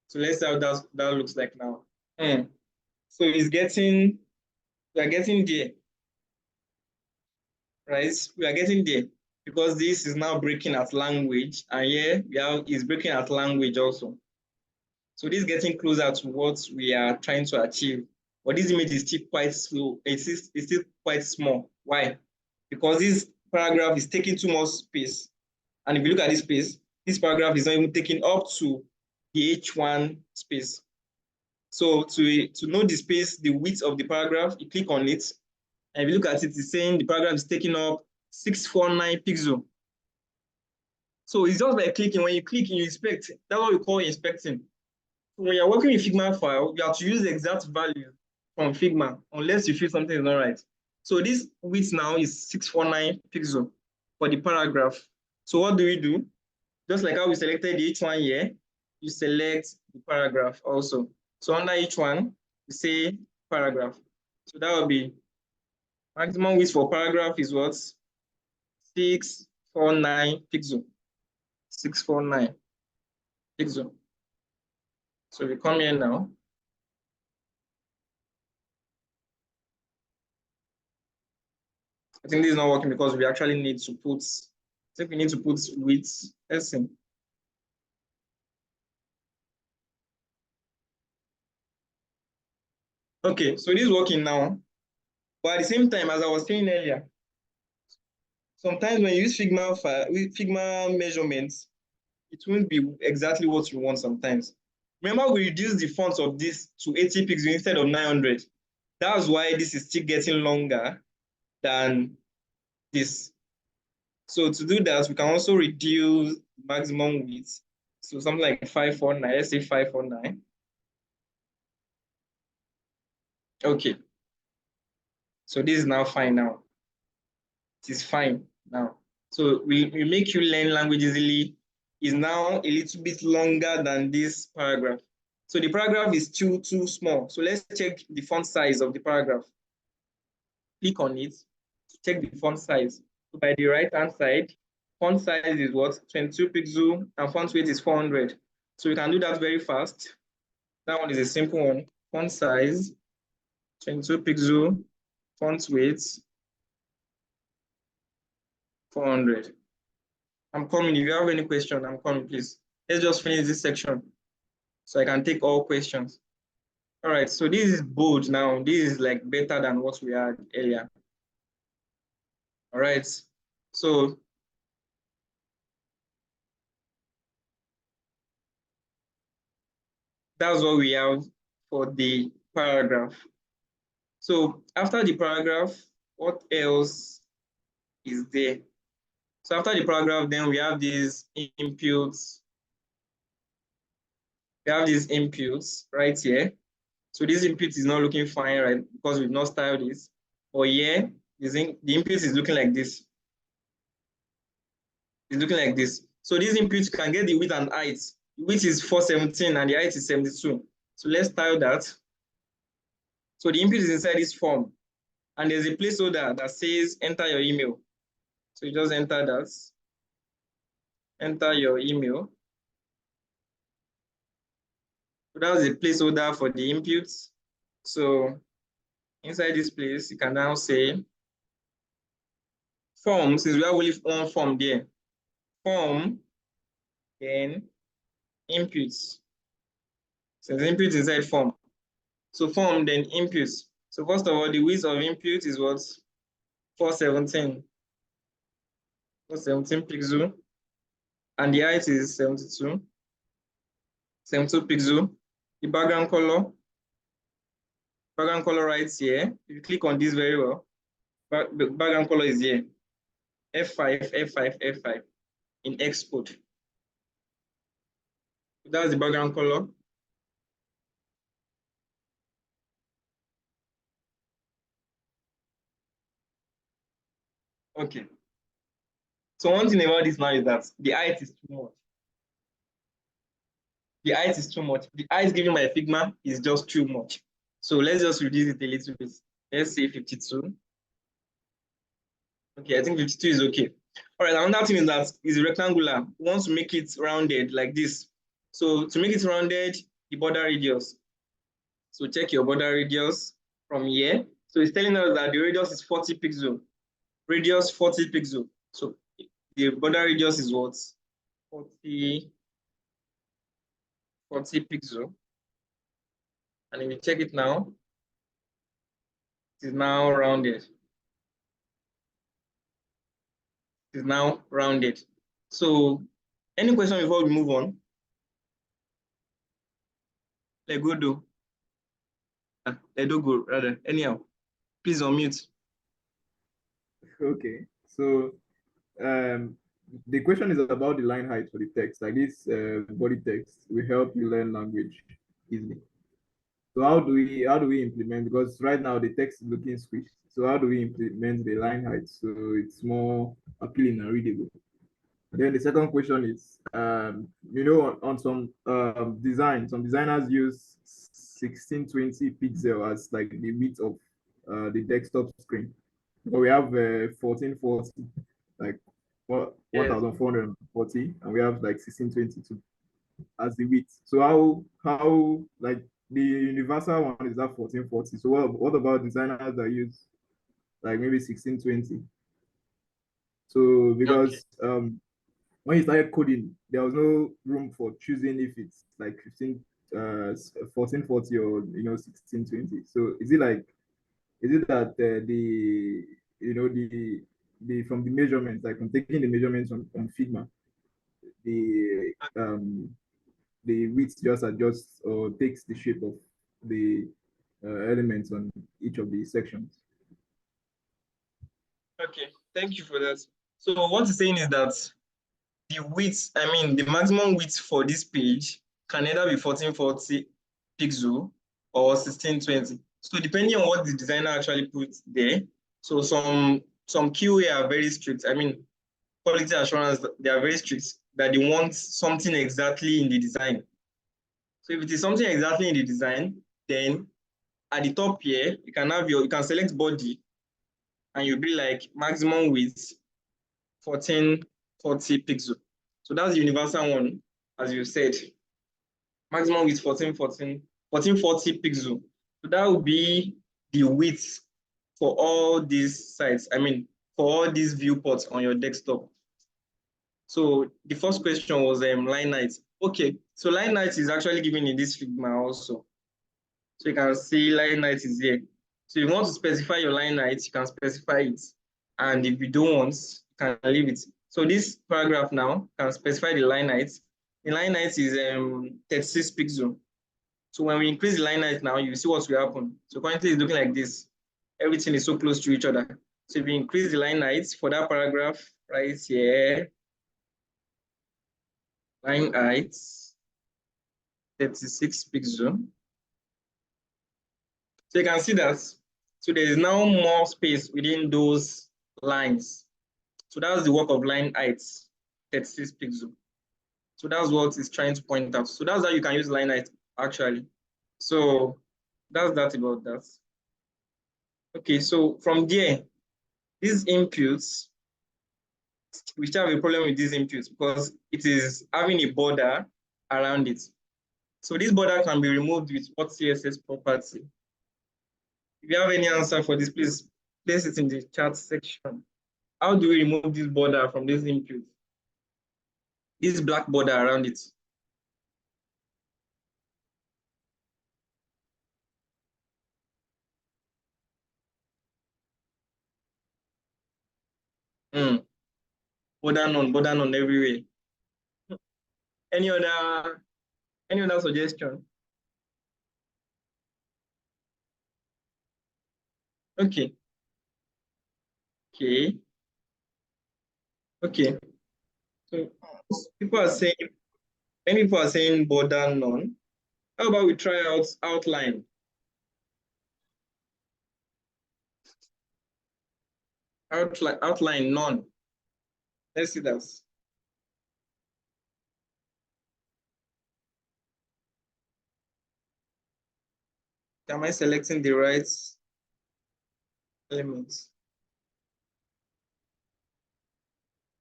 So let's see how that looks like now. So we are getting there, right? We are getting there because this is now breaking at language, and here is breaking at language also. So this is getting closer to what we are trying to achieve. But this image is still quite slow. It's still quite small. Why? Because this paragraph is taking too much space. And if you look at this space, this paragraph is not even taking up to the H1 space. So to know the space, the width of the paragraph, you click on it. And if you look at it, it's saying the paragraph is taking up 649 pixels. So it's just by clicking. When you click, you inspect. That's what we call inspecting. When you're working with Figma file, you have to use the exact value from Figma, unless you feel something is not right. So this width now is 649 pixels for the paragraph. So what do we do? Just like how we selected each one here, you select the paragraph also. So under each one, you say paragraph. So that will be maximum width for paragraph is what? 649 pixel. 649 pixel. So we come here now. I think this is not working because we actually need to put, I think we need to put width S in. Okay, so this is working now. But at the same time, as I was saying earlier, sometimes when you use Figma file, with Figma measurements, it won't be exactly what you want sometimes. Remember, we reduced the font of this to 80 pixels instead of 900. That's why this is still getting longer than this. So to do that, we can also reduce maximum width. So something like 549, let's say 549. Okay. So this is now fine now. It is fine now. So we make you learn language easily is now a little bit longer than this paragraph. So the paragraph is too small. So let's check the font size of the paragraph. Click on it to check the font size. So by the right hand side, font size is what? 22 pixel and font weight is 400. So we can do that very fast. That one is a simple one. Font size, 22 pixel, font weight, 400. I'm coming. If you have any question, I'm coming, please. Let's just finish this section so I can take all questions. All right, so this is bold now. This is like better than what we had earlier. All right, so that's what we have for the paragraph. So after the paragraph, what else is there? So after the paragraph, then we have these inputs. We have these inputs right here. So this input is not looking fine, right? Because we've not styled this. But here, the input is looking like this. It's looking like this. So this input can get the width and height. The width is 417 and the height is 72. So let's style that. So the input is inside this form. And there's a placeholder that says enter your email. So you just enter that. Enter your email. So that's the placeholder for the inputs. So inside this place, you can now say form, since we have only one form there. Form, then inputs. Since input is inside form. So form, then inputs. So first of all, the width of input is what? 417. 417 pixel. And the height is 72. 72 pixel. The background color right here. If you click on this very well, the background color is here. F5, F5, F5 in export. That's the background color. Okay. So one thing about this now is that the height is too much. The height is too much. The height given by Figma is just too much. So let's just reduce it a little bit. Let's say 52. Okay, I think 52 is okay. All right, another thing is that is rectangular. We want to make it rounded like this. So to make it rounded, the border radius. So check your border radius from here. So it's telling us that the radius is 40 pixel. Radius 40 pixel. So the border radius is what? 40 pixel. And if you check it now, it is now rounded. It is now rounded. So any question before we move on? Let go do. Let go rather. Anyhow, please unmute. Okay, so the question is about the line height for the text. Like this body text will help you learn language easily. So how do we implement, because right now the text is looking squished. So how do we implement the line height so it's more appealing and readable? Then the second question is, on some design, some designers use 1620 pixel as like the width of the desktop screen. But we have 1440, like what Yes. 1440, and we have like 1622 as the width. So how like the universal one is that 1440. So what about designers that use like maybe 1620? So Okay. because when you started coding, there was no room for choosing if it's like 1440 or 1620. So is it that the from the measurements, like from taking the measurements on Figma, the the width just adjusts or takes the shape of the elements on each of the sections? Okay. Thank you for that. So what he's saying is that the width, I mean, the maximum width for this page can either be 1440 pixel or 1620. So depending on what the designer actually puts there, so some QA are very strict. I mean, quality assurance, they are very strict that they want something exactly in the design. So if it is something exactly in the design, then at the top here, you can select body and you'll be like maximum width 1440 pixel. So that's the universal one, as you said. Maximum width 1440 pixel. So that would be the width for all these sites. I mean, for all these viewports on your desktop. So the first question was line height. Okay, so line height is actually given in this Figma also. So you can see line height is here. So if you want to specify your line height, you can specify it. And if you don't want, you can leave it. So this paragraph now can specify the line height. The line height is 36 pixel. So when we increase the line height now, you see what will happen. So currently it's looking like this. Everything is so close to each other. So if you increase the line height for that paragraph right here, line height 36 pixel. So you can see that. So there is now more space within those lines. So that's the work of line height, 36 pixel. So that's what it's trying to point out. So that's how you can use line height actually. So that's that about that. Okay, so from there, these inputs, we still have a problem with these inputs because it is having a border around it. So this border can be removed with what CSS property? If you have any answer for this, please place it in the chat section. How do we remove this border from this input? This black border around it. Border none everywhere. Any other suggestion? Okay. Okay. Okay. So people are saying, many people are saying border none. How about we try out outline? Outline none. Let's see that. Am I selecting the right elements?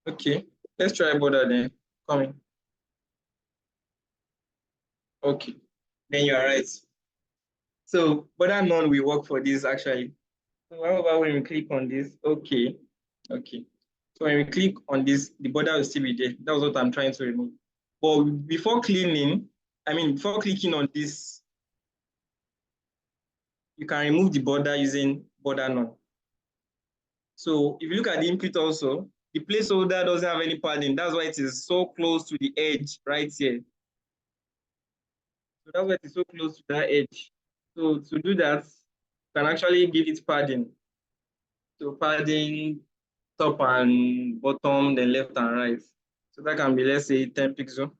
Okay, let's try border then. Coming. Okay, then you are right. So border none will work for this actually. So how about when we click on this? Okay, okay. So when we click on this, the border will still be there. That was what I'm trying to remove. But before before clicking on this, you can remove the border using border none. So if you look at the input also, the placeholder doesn't have any padding. That's why it is so close to the edge right here. So that's why it is so close to that edge. So to do that, you can actually give it padding. So padding top and bottom, then left and right. So that can be, let's say, 10 pixel.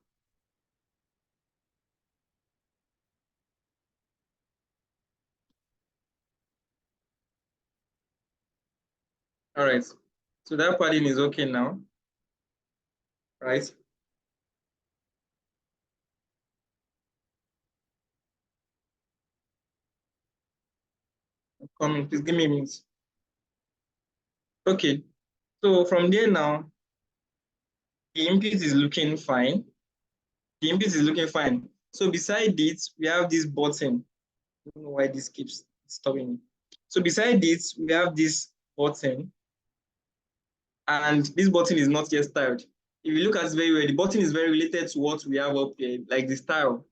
All right. So that padding is okay now. right? I'm coming, please give me a minute. Okay, so from there now, the input is looking fine. The input is looking fine. So beside it, we have this button. I don't know why this keeps stopping me. So beside it, we have this button, and this button is not yet styled. If you look at it very well, the button is very related to what we have up here, like the style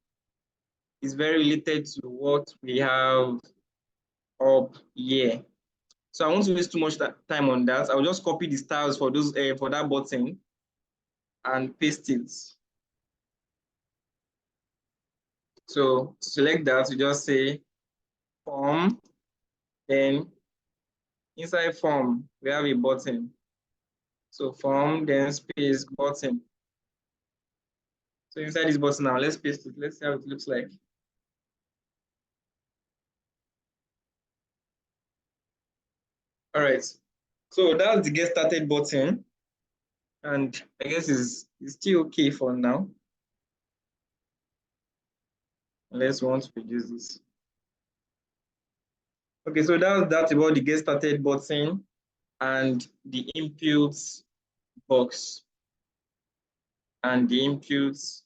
is very related to what we have up here. So I won't waste too much time on that. I'll just copy the styles for those for that button and paste it. So select that, you just say form, then inside form, we have a button. So form, then space, button. So inside this button now, let's paste it. Let's see how it looks like. All right. So that's the get started button. And I guess it's still okay for now. Unless we want to reduce this. Okay, so that's about the get started button and the inputs box. And the inputs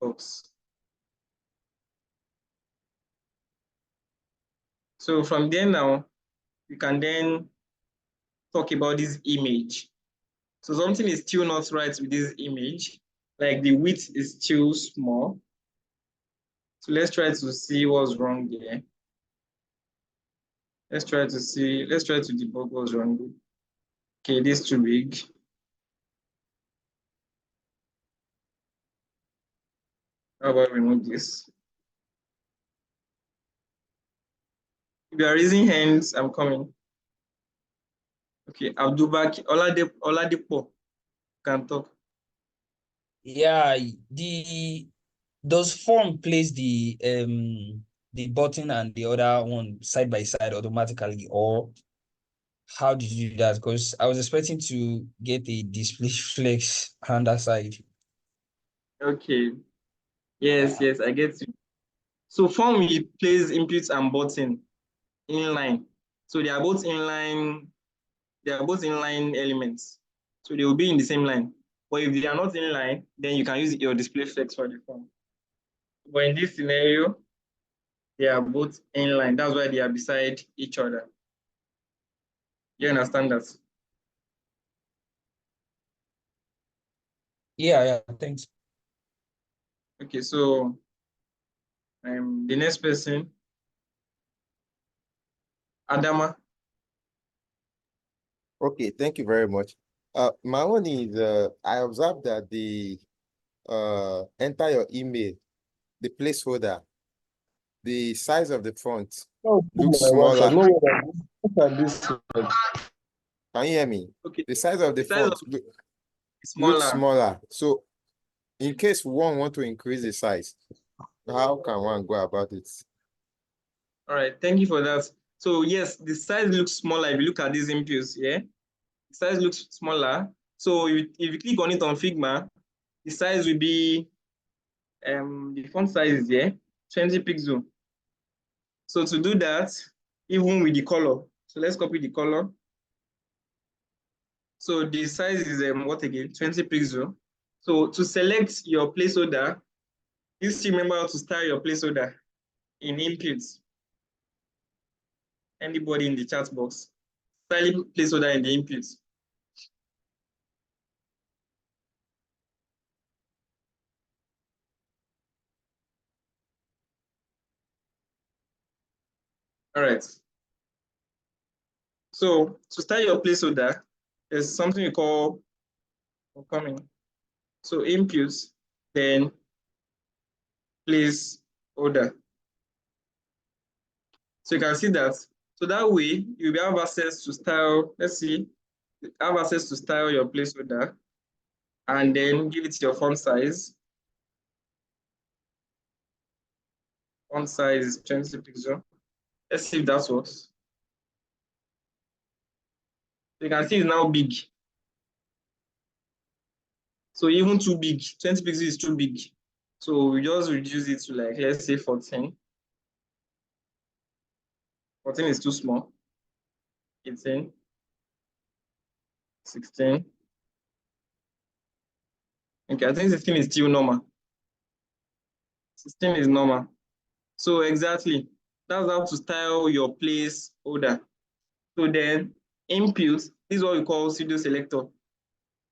box. So from there now, you can then talk about this image. So something is still not right with this image, like the width is still small. So let's try to see what's wrong there. Let's try to debug what's wrong. Okay, this is too big. How about remove this? If you are raising hands, I'm coming. Okay, Abdubaki, Oladipo can talk. Yeah, does form place the button and the other one side by side automatically, or how did you do that? Because I was expecting to get a display flex on that side. Okay. Yes, I get you. So form we place inputs and button inline. So they are both inline elements. So they will be in the same line. But if they are not inline, then you can use your display flex for the form. But in this scenario, they are both inline. That's why they are beside each other. You understand that? Yeah, thanks. Okay, so the next person, Adama. Okay, thank you very much. My one is I observed that the enter your email, the placeholder, the size of the font No, looks my WhatsApp. smaller. No, look at this. Can you hear me? Okay. The size of the font looks smaller. So in case one want to increase the size, how can one go about it? All right, thank you for that. So yes, the size looks smaller if you look at these inputs, yeah? The size looks smaller. So if you click on it on Figma, the size will be, the font size is here, 20 pixel. So to do that, even with the color, so let's copy the color. So the size is what again? 20 pixel. So to select your placeholder, you still remember how to style your placeholder in inputs. Anybody in the chat box, style placeholder in the inputs. All right. So to start your placeholder, there's something you call coming. So inputs, then placeholder. So you can see that. So that way you'll have access to style. Let's see, have access to style your placeholder, and then give it your font size. Font size is 20 pixel. Let's see if that works. So you can see it's now big. So even too big, 20 pixels is too big. So we just reduce it to like, let's say 14. 14 is too small. 18, 16. Okay, I think 16 is still normal. 16 is normal. So exactly, that's how to style your placeholder. So then inputs, this is what we call pseudo selector.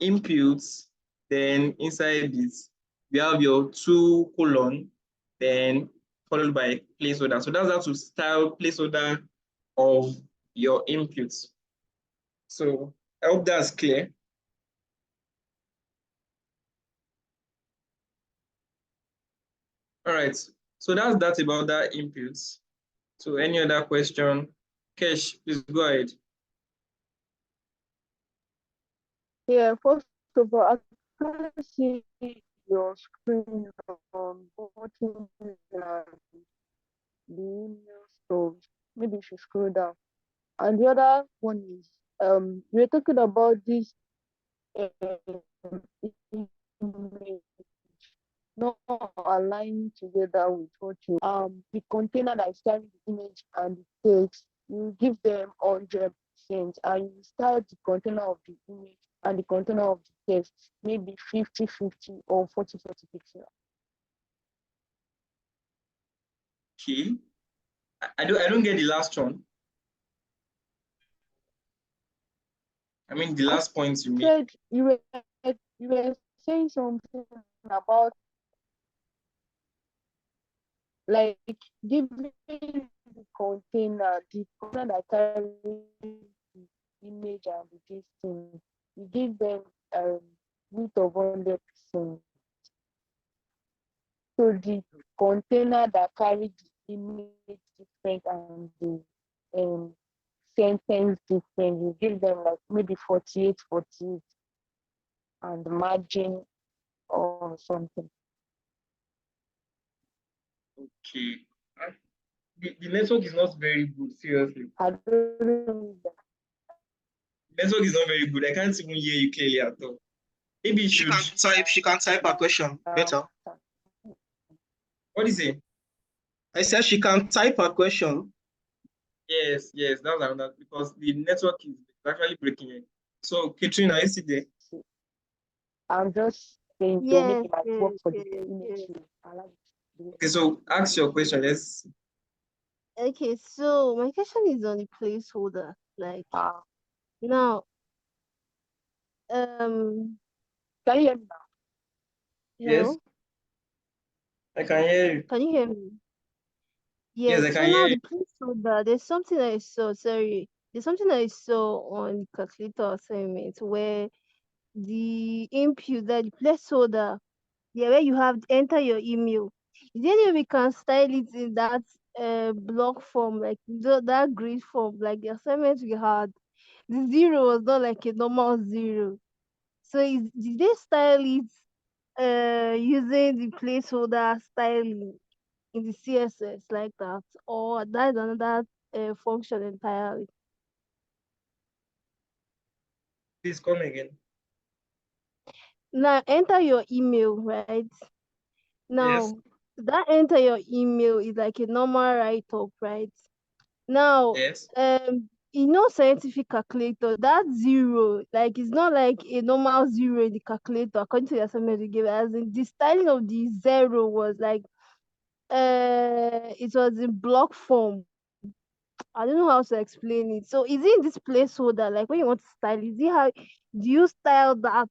Inputs, then inside this, we have your 2:, then followed by placeholder. So that's how to style placeholder of your inputs. So I hope that's clear. All right, so that's that about that inputs. So any other question? Kesh, please go ahead. Yeah, first of all, I can't see your screen on bottom and the email, so maybe you should scroll down. And the other one is we're talking about this image not aligning together with what you the container that is carrying the image and the text, you give them 100% and you start the container of the image and the container of the text, maybe 50-50 or 40-40 pixels. Okay. I don't get the last one. I mean the last point you made. Said you were saying something about like giving the container that carries the image and the this thing, you give them width of 100%. So the container that carries the image different and the sentence different, you give them like maybe 48-48 and margin or something. Okay. The network is not very good, seriously. I don't know. The network is not very good. I can't even hear you clearly at all. Maybe you should. She can type a question better. What is it? I said she can type a question. Yes, that's another because the network is actually breaking it. So, Katrina, are you still there? I'm just saying to make it like work for the image. Okay, so ask your question. Let's. Okay, so my question is on the placeholder. Like now, can you hear me now? Yes. I can hear you. Can you hear me? Yes, I So can now hear you. the placeholder, there's something I saw, there's something I saw on calculator assignment where the input, that the placeholder, where you have to enter your email. Is there any way we can style it in that block form, like that grid form, like the assignment we had? The zero was not like a normal zero. So did they style it using the placeholder styling in the CSS like that, or that's another function entirely? Please come again. Now enter your email, right? Now that enter your email is like a normal write-up, right? Now, Yes. Scientific calculator, that zero, like it's not like a normal zero in the calculator, according to the assignment we gave, as in the styling of the zero was like it was in block form. I don't know how to explain it. So is it in this placeholder, like when you want to style, is it how do you style that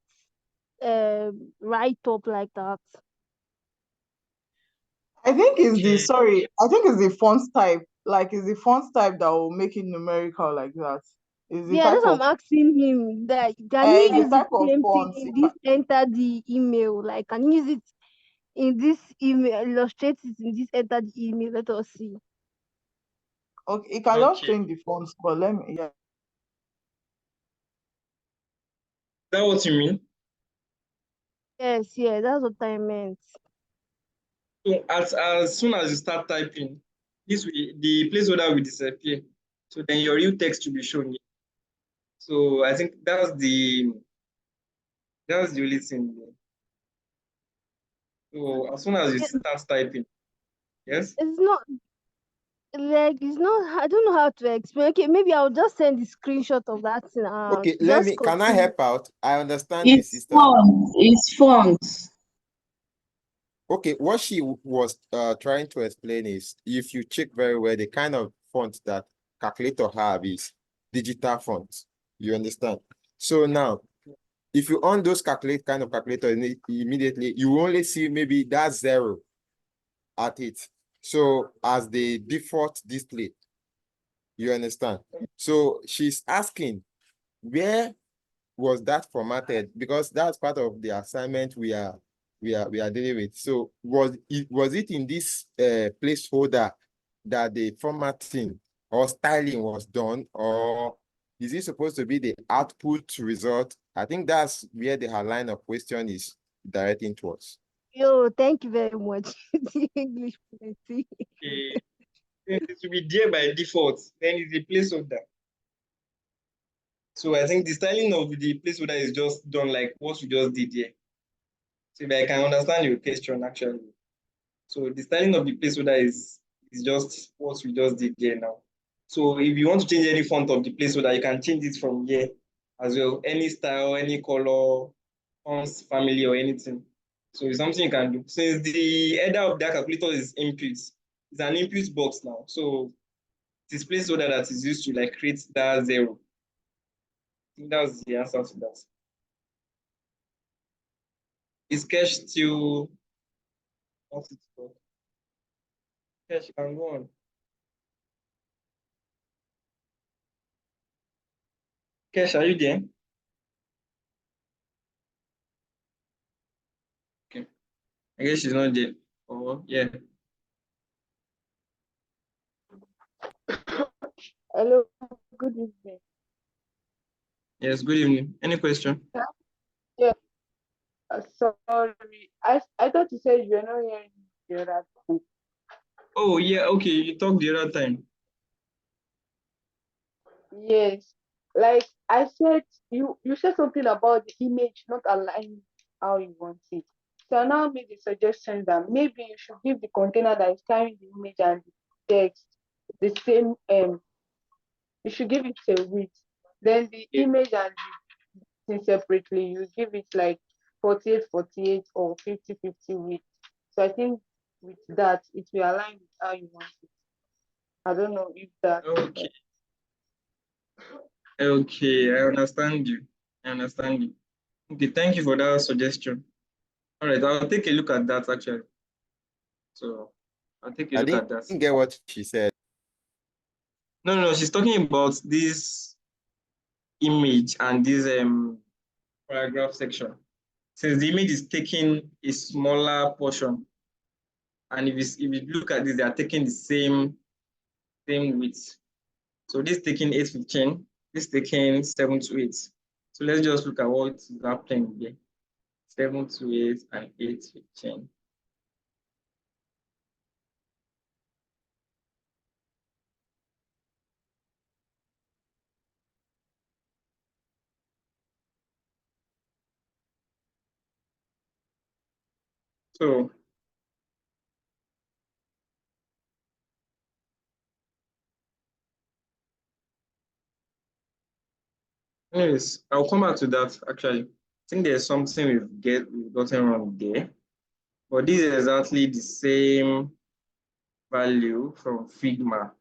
write up like that? I think it's the font type. Like it's the font type that will make it numerical like that. Is the Yeah, type that's what of I'm asking him. That can he the use the type of same thing fonts. in this enter the email? Like can you use it in this email, illustrate it in this enter the email? Let us see. Okay, you can just change the fonts, but let me Is that what you mean? Yes, that's what I meant. So as soon as you start typing, the placeholder will disappear. So then your real text will be shown here. So I think that's the only thing. So as soon as you It- start typing, yes. It's not like it's not. I don't know how to explain. Okay, maybe I'll just send the screenshot of that thing. Okay, Just can I continue. help out? I understand the It's system. font. It's font. Okay, what she was trying to explain is if you check very well, the kind of font that calculator have is digital font. You understand? So now, if you on those kind of calculator immediately, you only see maybe that 0 at it. So as the default display, you understand? So she's asking where was that formatted, because that's part of the assignment we are dealing with. So was it in this placeholder that the formatting or styling was done, or is it supposed to be the output result? I think that's where her line of question is directing towards. Yo, thank you very much. The English plenty. Okay. It will be there by default. Then it's a placeholder. So I think the styling of the placeholder is just done like what we just did here. So if I can understand your question actually. So the styling of the placeholder is just what we just did here now. So if you want to change any font of the placeholder, you can change it from here as well. Any style, any color, fonts, family, or anything. So it's something you can do. Since the header of that calculator is input, it's an input box now. So it is placeholder that is used to like create that 0. I think that's the answer to that. Is cache still what's it called? Cache can go on. Cache, are you there? Okay. I guess she's not there. Oh, yeah. Hello, good evening. Yes, good evening. Any question? Yeah, sorry. I thought you said you're not hearing the other time. Oh, yeah, okay. You talked the other time. Yes, like I said, you said something about the image not aligning how you want it. So I now made the suggestion that maybe you should give the container that is carrying the image and the text the same you should give it a width. Then the image and the thing separately, you give it like 48, or 50, width. So I think with that it will align with how you want it. I don't know if that Okay. Okay, I understand you. I understand you. Okay, thank you for that suggestion. All right, I'll take a look at that actually. So I'll take a I look at that. didn't get what she said. No, she's talking about this image and this paragraph section. Since the image is taking a smaller portion, and if you look at this, they are taking the same width. So this taking 815, this taking 728. So let's just look at what is happening here. 728 and 815. So anyways, I'll come back to that actually. I think there's something we've gotten wrong there. But this is exactly the same value from Figma.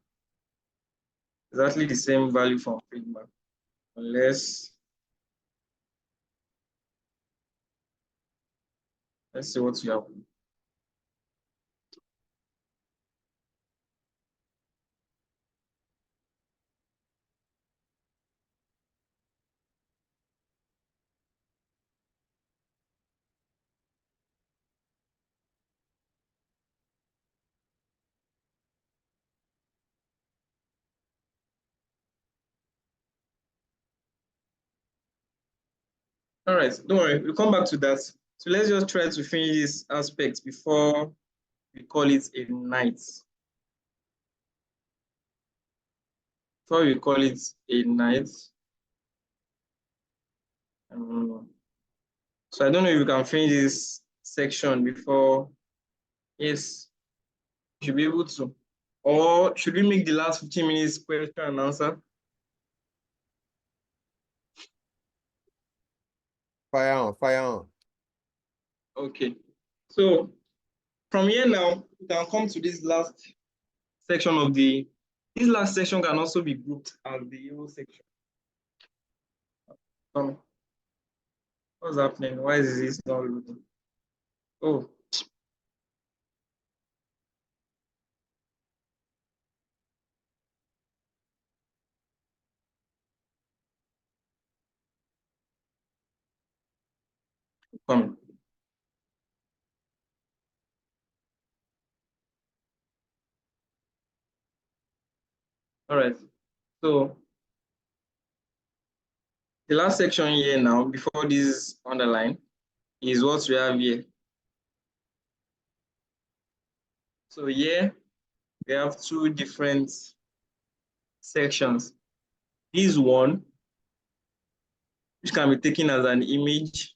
Exactly the same value from Figma. Unless let's see what we have. All right, don't worry, we'll come back to that. So let's just try to finish this aspect before we call it a night. Before we call it a night. So I don't know if you can finish this section before? Yes, you should be able to. Or should we make the last 15 minutes question and answer? Fire on, fire on. Okay. So from here now, we can come to this last section of the, this last section can also be grouped as the whole section. What's happening? Why is this not loading? Oh. Come. All right. So the last section here now, before this underline, is what we have here. So here we have two different sections. This one, which can be taken as an image,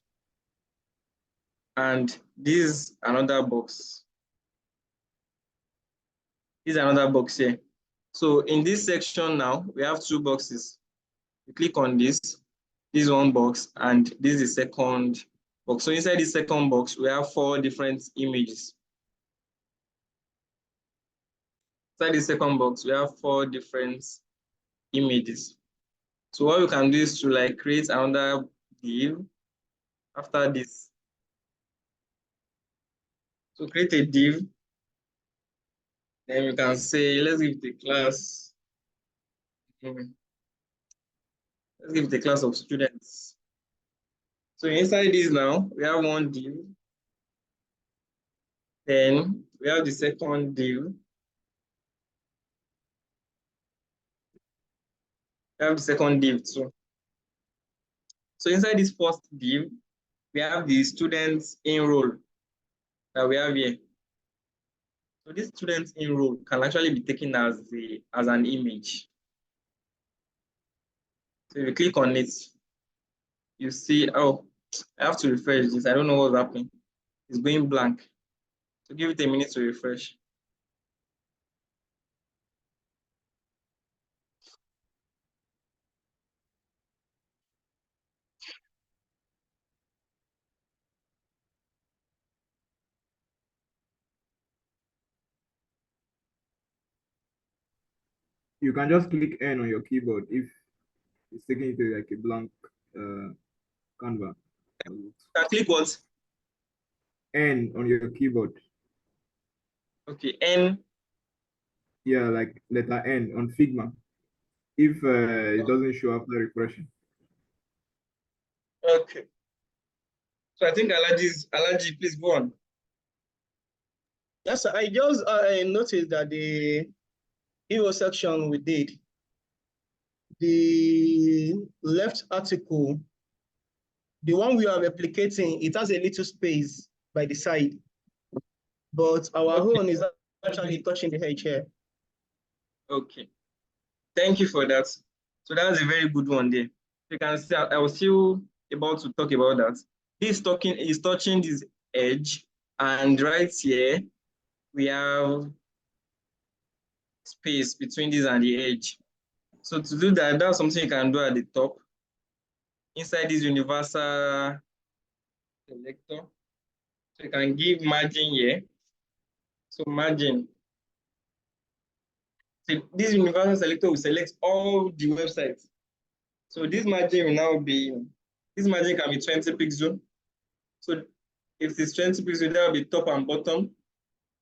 and this another box. This is another box here. So in this section now, we have two boxes. You click on this one box, and this is the second box. So inside this second box, we have 4 different images. Inside the second box, we have 4 different images. So what we can do is to like create another div after this. So create a div, then we can say, let's give the class, let's give the class of students. So inside this now, we have one div, then we have the second div, we have the second div too. So inside this first div, we have the students enroll that we have here. So this students enroll can actually be taken as an image. So if you click on it, you see, oh, I have to refresh this. I don't know what's happening. It's going blank. So give it a minute to refresh. You can just click N on your keyboard if it's taking you to like a blank canvas. I click what? N on your keyboard. Okay, N. Yeah, like letter N on Figma. If it doesn't show after refreshing. Okay. So I think Allergy, please go on. Yes, sir. I just noticed that the hero section we did, the left article, the one we are replicating, it has a little space by the side, but our own is actually touching the edge here. Okay. Thank you for that. So that's a very good one there. You can see I was still about to talk about that. This is touching this edge, and right here we have space between this and the edge. So to do that, that's something you can do at the top. Inside this universal selector, so you can give margin here. So margin. So this universal selector will select all the websites. So this margin will now be, this margin can be 20 pixels. So if it's 20 pixels, that will be top and bottom.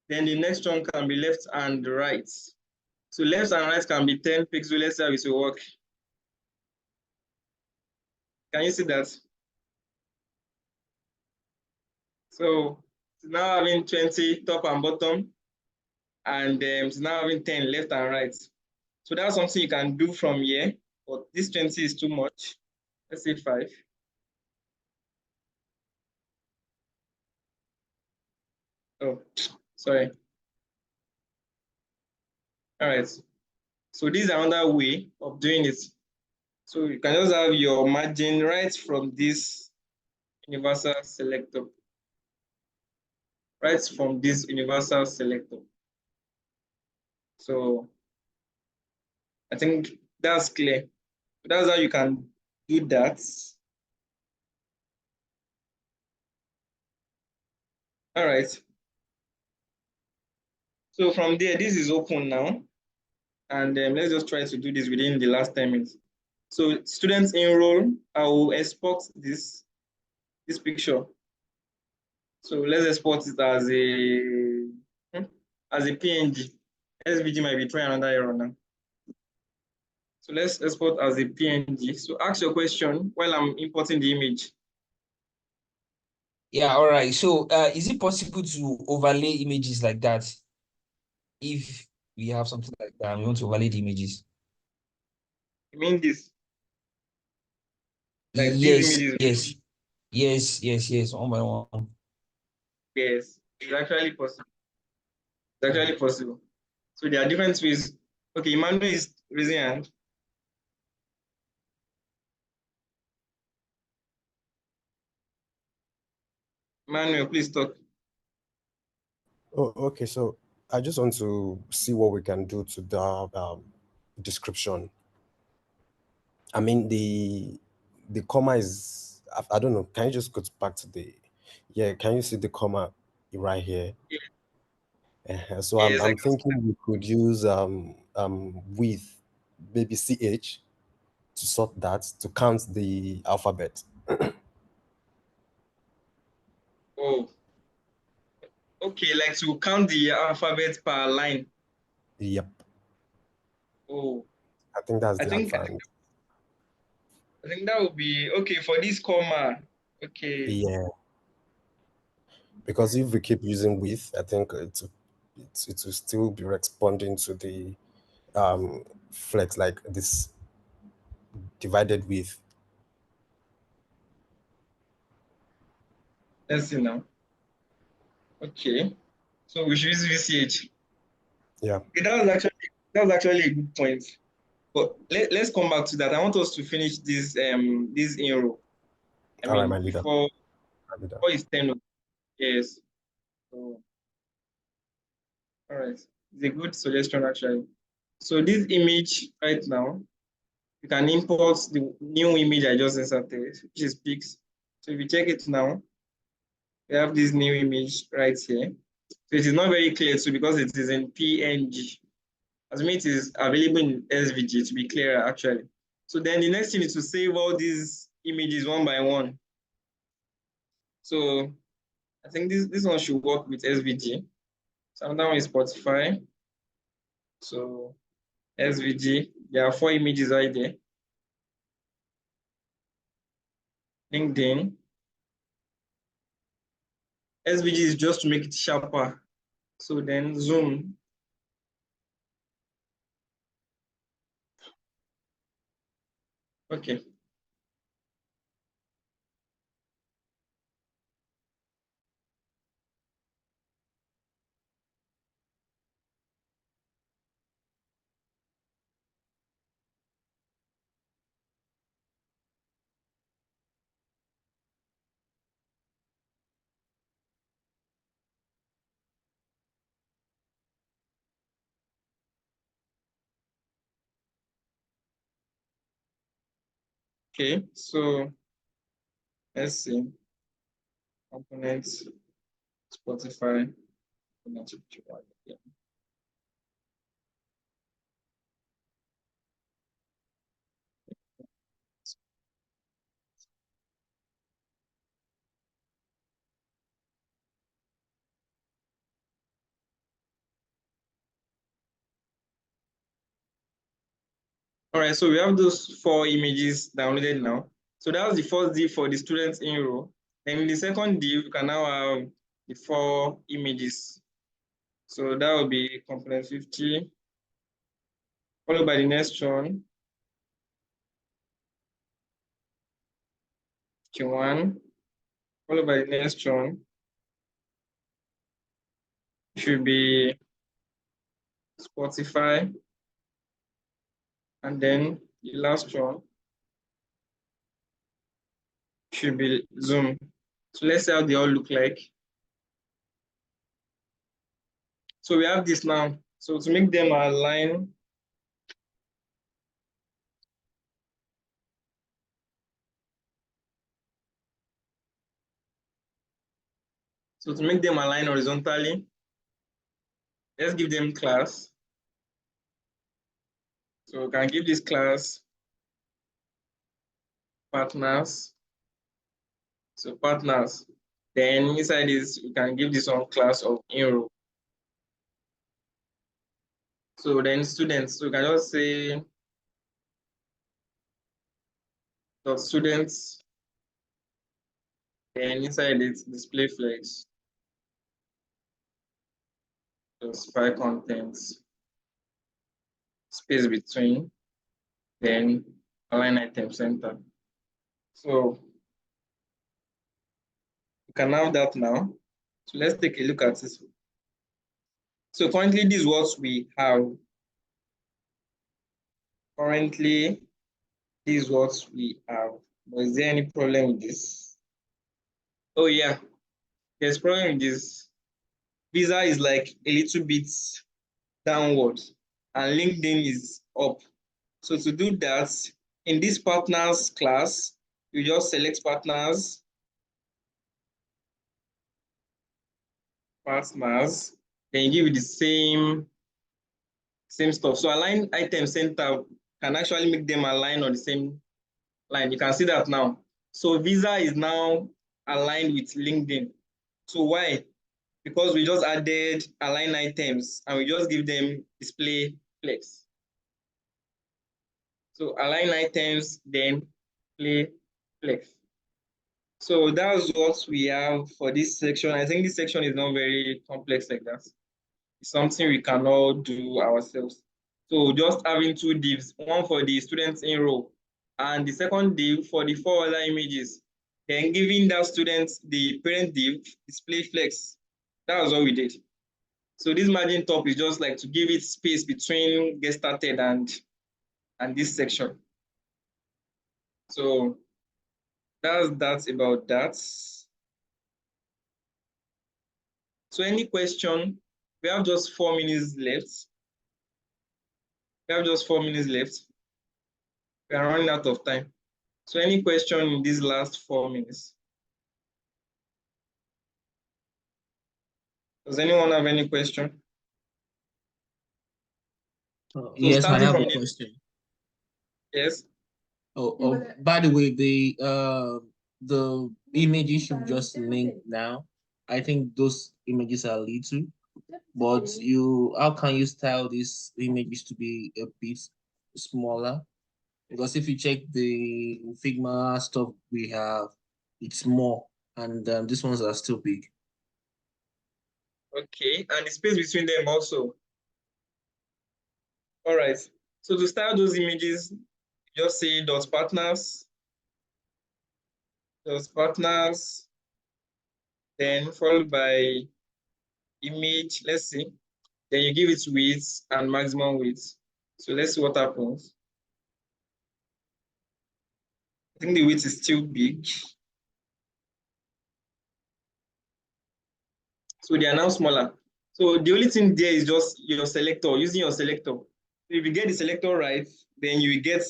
Then the next one can be left and right. So left and right can be 10 pixels. Let's see how it will work. Can you see that? So it's now having 20 top and bottom, and it's now having 10 left and right. So that's something you can do from here, but this 20 is too much. Let's say 5. Oh, sorry. All right. So this is another way of doing it. So you can just have your margin right from this universal selector. right from this universal selector. So I think that's clear. That's how you can do that. All right. So from there, this is open now. And let's just try to do this within the last 10 minutes. So students enroll, I will export this picture. So let's export it as a PNG. SVG might be trying another error now. So let's export as a PNG. So ask your question while I'm importing the image. Yeah, all right. So is it possible to overlay images like that? If we have something like that and we want to overlay the images. You mean this? Like these Yes, images? yes, one by one. Yes, it's actually possible. It's actually possible. So there are different ways. Okay, Emmanuel is raising hand. Emmanuel, please talk. Oh, okay. So I just want to see what we can do to the description. I mean, the comma is, I don't know. Can you just go back to yeah, can you see the comma right here? Yeah. So Yes, I'm thinking we could use with maybe CH to sort that, to count the alphabet. Oh, okay, like to count the alphabet per line. Yep. Oh, I think that's I the think advantage. that would be okay for this comma. Okay. Yeah. Because if we keep using with, I think it will still be responding to the flex, like this divided with. Let's see now. Okay. So we should use VCH. Yeah. Okay, that was actually a good point. But let's come back to that. I want us to finish this in row. All right, my leader. Before it's 10. Yes. So, all right. It's a good suggestion actually. So this image right now, you can import the new image I just inserted, which is pics. So if you check it now, we have this new image right here. So it is not very clear too because it is in PNG. As it is available in SVG to be clearer actually. So then the next thing is to save all these images one by one. So I think this one should work with SVG. So another one is Spotify. So SVG, there are 4 images right there. LinkedIn. SVG is just to make it sharper. So then Zoom. Okay. Okay, so let's see. Components, Spotify. Yeah. All right, so we have those 4 images downloaded now. So that was the first div for the students in row. Then in the second div, you can now have the 4 images. So that will be component 50, followed by the next one, Q1, followed by the next one, should be Spotify, and then the last one should be Zoom. So let's see how they all look like. So we have this now. So to make them align, horizontally, let's give them class. So we can give this class partners. So partners. Then inside this, we can give this one class of in-row. So then students, so we can just say dot students. Then inside it, display flex. Specify contents. Space between. Then align item center. So we can have that now. So let's take a look at this. So currently, this is what we have. Currently, this is what we have. But is there any problem with this? Oh yeah, there's problem with this. Visa is like a little bit downward and LinkedIn is up. So to do that, in this partners class, you just select partners, then you give it the same stuff. So align item center can actually make them align on the same line. You can see that now. So Visa is now aligned with LinkedIn. So why? Because we just added align items and we just give them display flex. So align items, then display flex. So that's what we have for this section. I think this section is not very complex like that. It's something we can all do ourselves. So just having two divs, one for the students in row and the second div for the 4 other images. Then giving that student the parent div display flex. That was what we did. So this margin top is just like to give it space between get started and this section. So that's about that. So any question? We have just 4 minutes left. We are running out of time. So any question in these last 4 minutes? Does anyone have any question? Yes, I have a question. Yes. By the way, the images should just link now. I think those images are little, but how can you style these images to be a bit smaller? Because if you check the Figma stuff we have, it's more, and these ones are still big. Okay, and the space between them also. All right. So to style those images, just say partners, then followed by image. Let's see. Then you give it width and maximum width. So let's see what happens. I think the width is still big. So they are now smaller. So the only thing there is just your selector, using your selector. So if you get the selector right, then you will get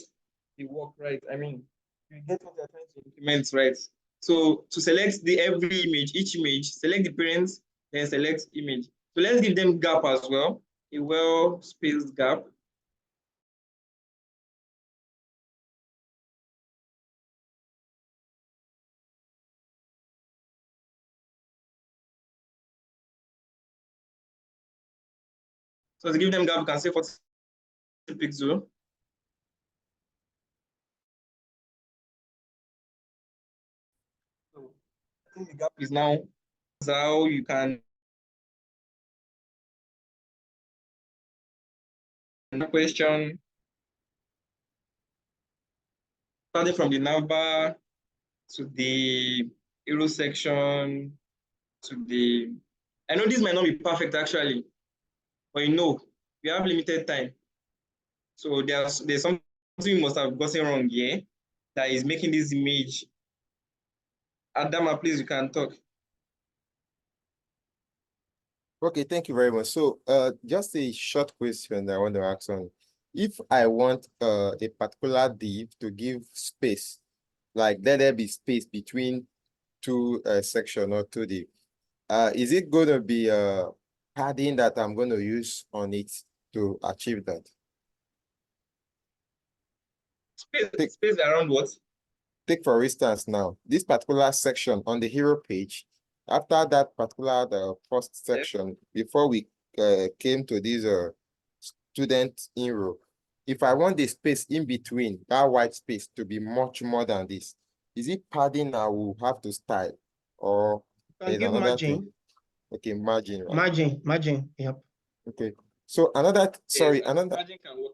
the work right. I mean, you get what you're trying to implement right. So to select every image, each image, select the parent, then select image. So let's give them gap as well, a well-spaced gap. So to give them gap, you can say 40 pixels. So I think the gap is now how you can question starting from the navbar to the arrow section to the. I know this might not be perfect actually, but we have limited time. So there's something we must have gotten wrong here that is making this image. Adama, please, you can talk. Okay, thank you very much. So just a short question I want to ask on. If I want a particular div to give space, like let there be space between two section or two div, is it going to be padding that I'm going to use on it to achieve that? Space around what? Take for instance now, this particular section on the hero page, after that particular first section, before we came to this student hero, if I want the space in between, that white space to be much more than this, is it padding I will have to style or Can there's give another margin. thing? Okay, margin, right? Margin, yep. Okay. So sorry, another. Margin can work.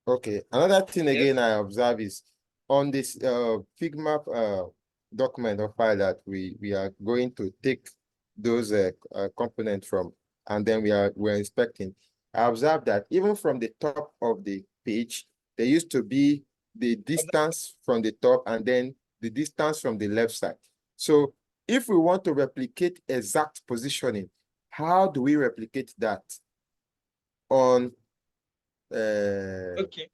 Okay, another thing Yes. again I observe is on this Figma document or file that we are going to take those components from, and then we're inspecting. I observe that even from the top of the page, there used to be the distance from the top and then the distance from the left side. So if we want to replicate exact positioning, how do we replicate that on Okay.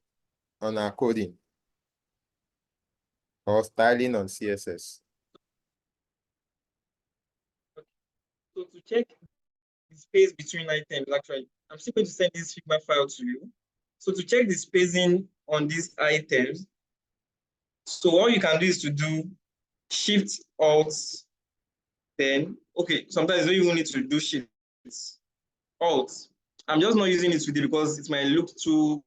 on our coding or styling on CSS? So to check the space between items, actually, I'm still going to send this Figma file to you. So to check the spacing on these items, so all you can do is to do Shift Alt, then, okay, sometimes you don't even need to do Shift Alt. I'm just not using it today because it might look too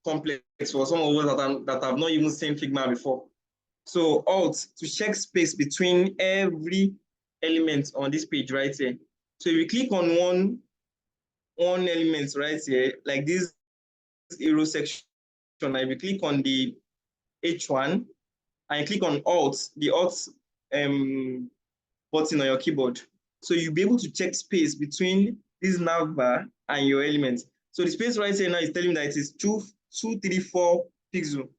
complex for some of us that have not even seen Figma before. So Alt to check space between every element on this page right here. So if you click on one element right here, like this arrow section, and if you click on the H1 and you click on Alt, the Alt button on your keyboard, so you'll be able to check space between this nav bar and your element. So the space right here now is telling me that it is 234 pixels.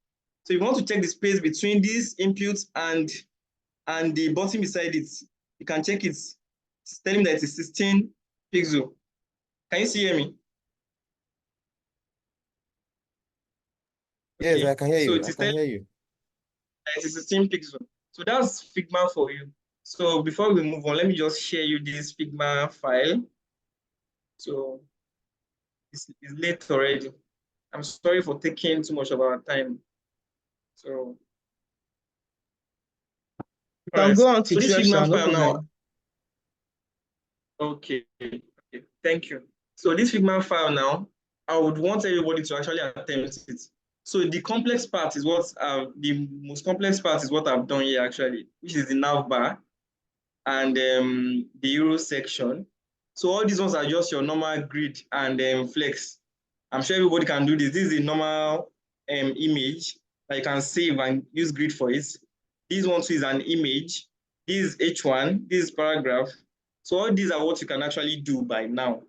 So if you want to check the space between this input and the button beside it, you can check it. It's telling me that it is 16 pixels. Can you see me? Yes, Okay. I can hear So you. it I is can telling hear you. that it is 16 pixels. So that's Figma for you. So before we move on, let me just share you this Figma file. So it's late already. I'm sorry for taking too much of our time. So, You can go on to so this share, Figma sir, no file now, problem. okay, thank you. So this Figma file now, I would want everybody to actually attempt it. So the complex part is the most complex part is what I've done here actually, which is the nav bar and the euro section. So all these ones are just your normal grid and flex. I'm sure everybody can do this. This is a normal image that you can save and use grid for it. This one too is an image. This is H1, this is paragraph. So all these are what you can actually do by now.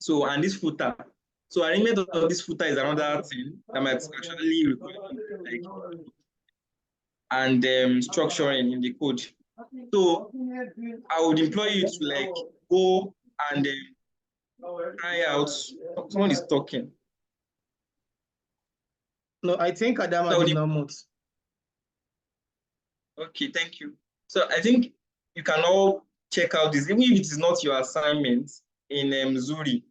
So, and this footer. So arrangement of this footer is another thing that might actually require like and structuring in the code. So I would employ you to like go and try out. Someone is talking. No, I think Adama So did not mute. okay, thank you. So I think you can all check out this, even if it is not your assignment in Zuri.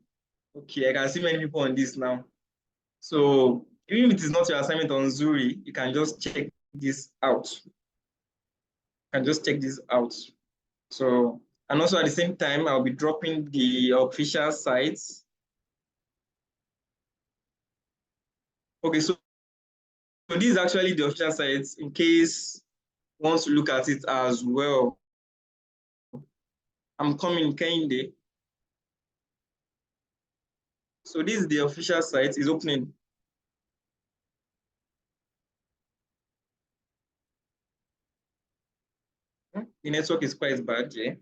Okay, I can see many people on this now. So even if it is not your assignment on Zuri, you can just check this out. You can just check this out. So, and also at the same time, I'll be dropping the official sites. Okay, so this is actually the official sites in case you want to look at it as well. I'm coming Kende. So this is the official site, is opening. The network is quite bad, yeah.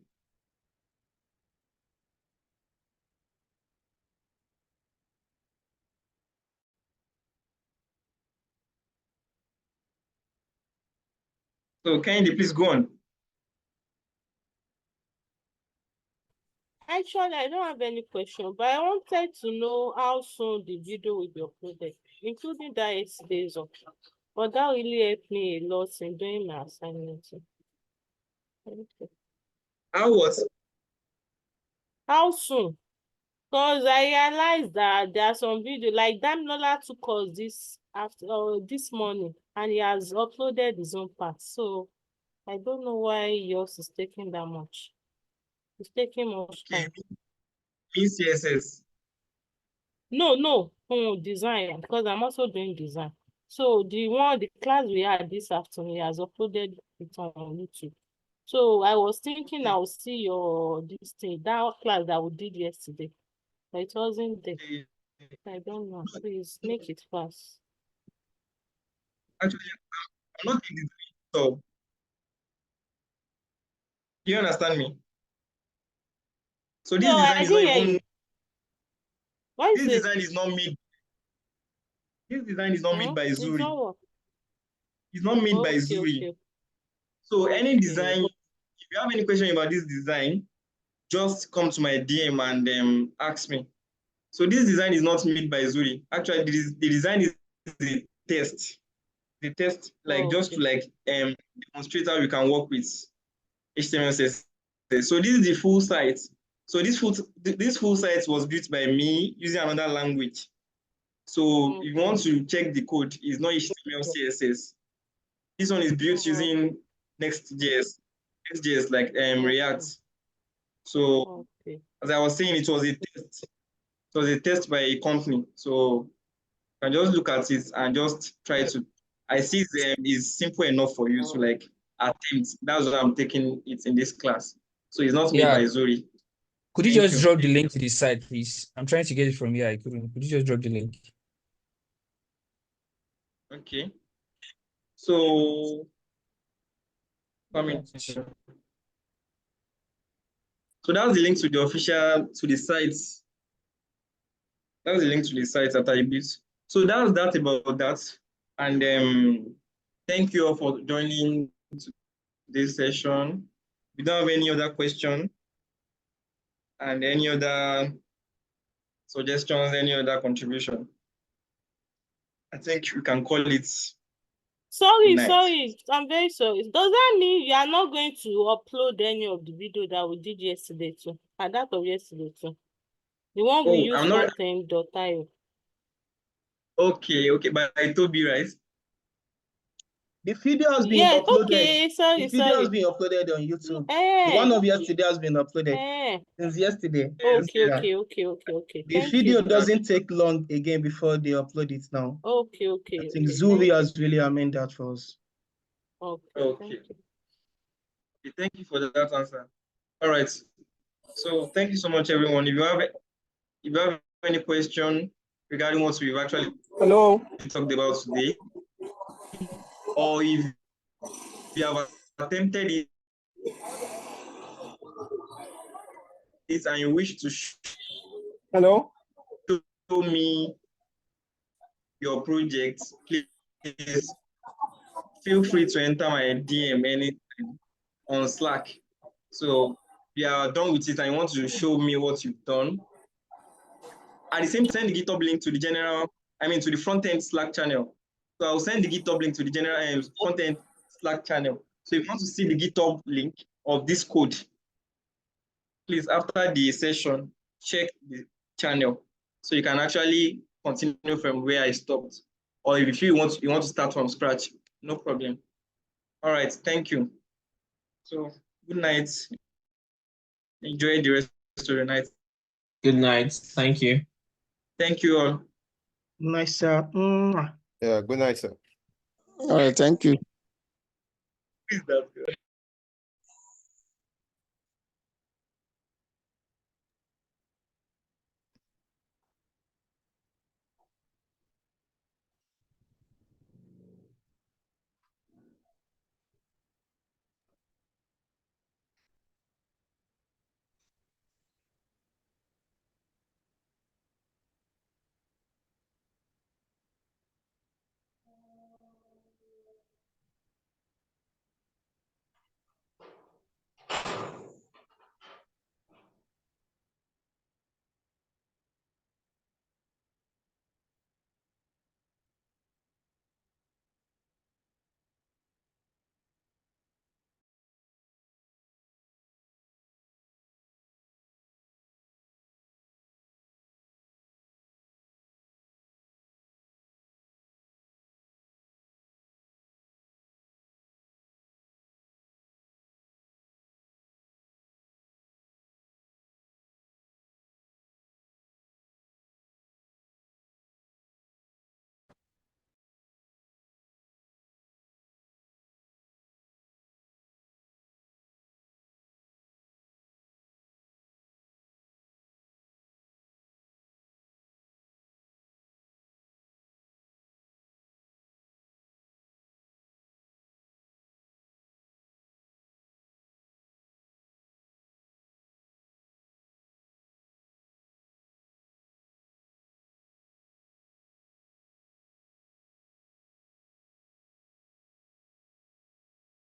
So Kende, please go on. Actually, I don't have any question, but I wanted to know how soon the video will be uploaded, including that 8 days of. But that really helped me a lot in doing my assignment. How what? How soon? Because I realized that there are some video like Damilola took us this morning, and he has uploaded his own part. So I don't know why yours is taking that much. It's taking much time. CSS. No, design, because I'm also doing design. So the class we had this afternoon, he has uploaded it on YouTube. So I was thinking I'll see this thing, that class that we did yesterday, but it wasn't there. I don't know. Please make it fast. Actually, I'm not in design, so do you understand me? So this No, design I is not didn't hear even you. What is this it? design is not made. This design is not made by It's Zuri. not what? It's not made by Okay, Zuri. okay. So any Okay. design, if you have any question about this design, just come to my DM and ask me. So this design is not made by Zuri. Actually, the design is the test. The test, like just to demonstrate how you can work with HTML, CSS. So this is the full site. So this full site was built by me using another language. So if you want to check the code, it's not HTML, CSS. This one is built using Next.js, like React. So as I was saying, it was a test. It was a test by a company. So you can just look at it and just try to. I see it's simple enough for you to like attempt. That's why I'm taking it in this class. So it's not made by Zuri. Could you Thank just drop the link to the site, please? I'm trying to get it from here. I couldn't. Could you just drop the link? Okay. So coming. So that's the link to the site. That's the link to the site that I built. So that's that about that. And thank you all for joining this session. We don't have any other question and any other suggestions, any other contribution. I think we can call it. Sorry, I'm very sorry. Does that mean you are not going to upload any of the video that we did yesterday too? And that of yesterday too? The one we used content.io. Okay, but I told you, right? The video has been uploaded. Okay, sorry. The video has been uploaded on YouTube. The one of yesterday has been uploaded since yesterday. Okay. The video doesn't take long again before they upload it now. Okay. I think Zuri has really amended that for us. Okay. Thank you for that answer. All right. So thank you so much, everyone. If you have any question regarding what we've actually talked about today, or if you have attempted it and you wish to show me your project, please feel free to enter my DM anytime on Slack. So if you are done with it and you want to show me what you've done, at the same time, send the GitHub link to to the front-end Slack channel. So I'll send the GitHub link to the general front-end Slack channel. So if you want to see the GitHub link of this code, please, after the session, check the channel so you can actually continue from where I stopped. Or if you want to start from scratch, no problem. All right, thank you. So good night. Enjoy the rest of the night. Good night. Thank you. Thank you all. Nice, sir. Yeah, good night, sir. All right, thank you. Please, that's good.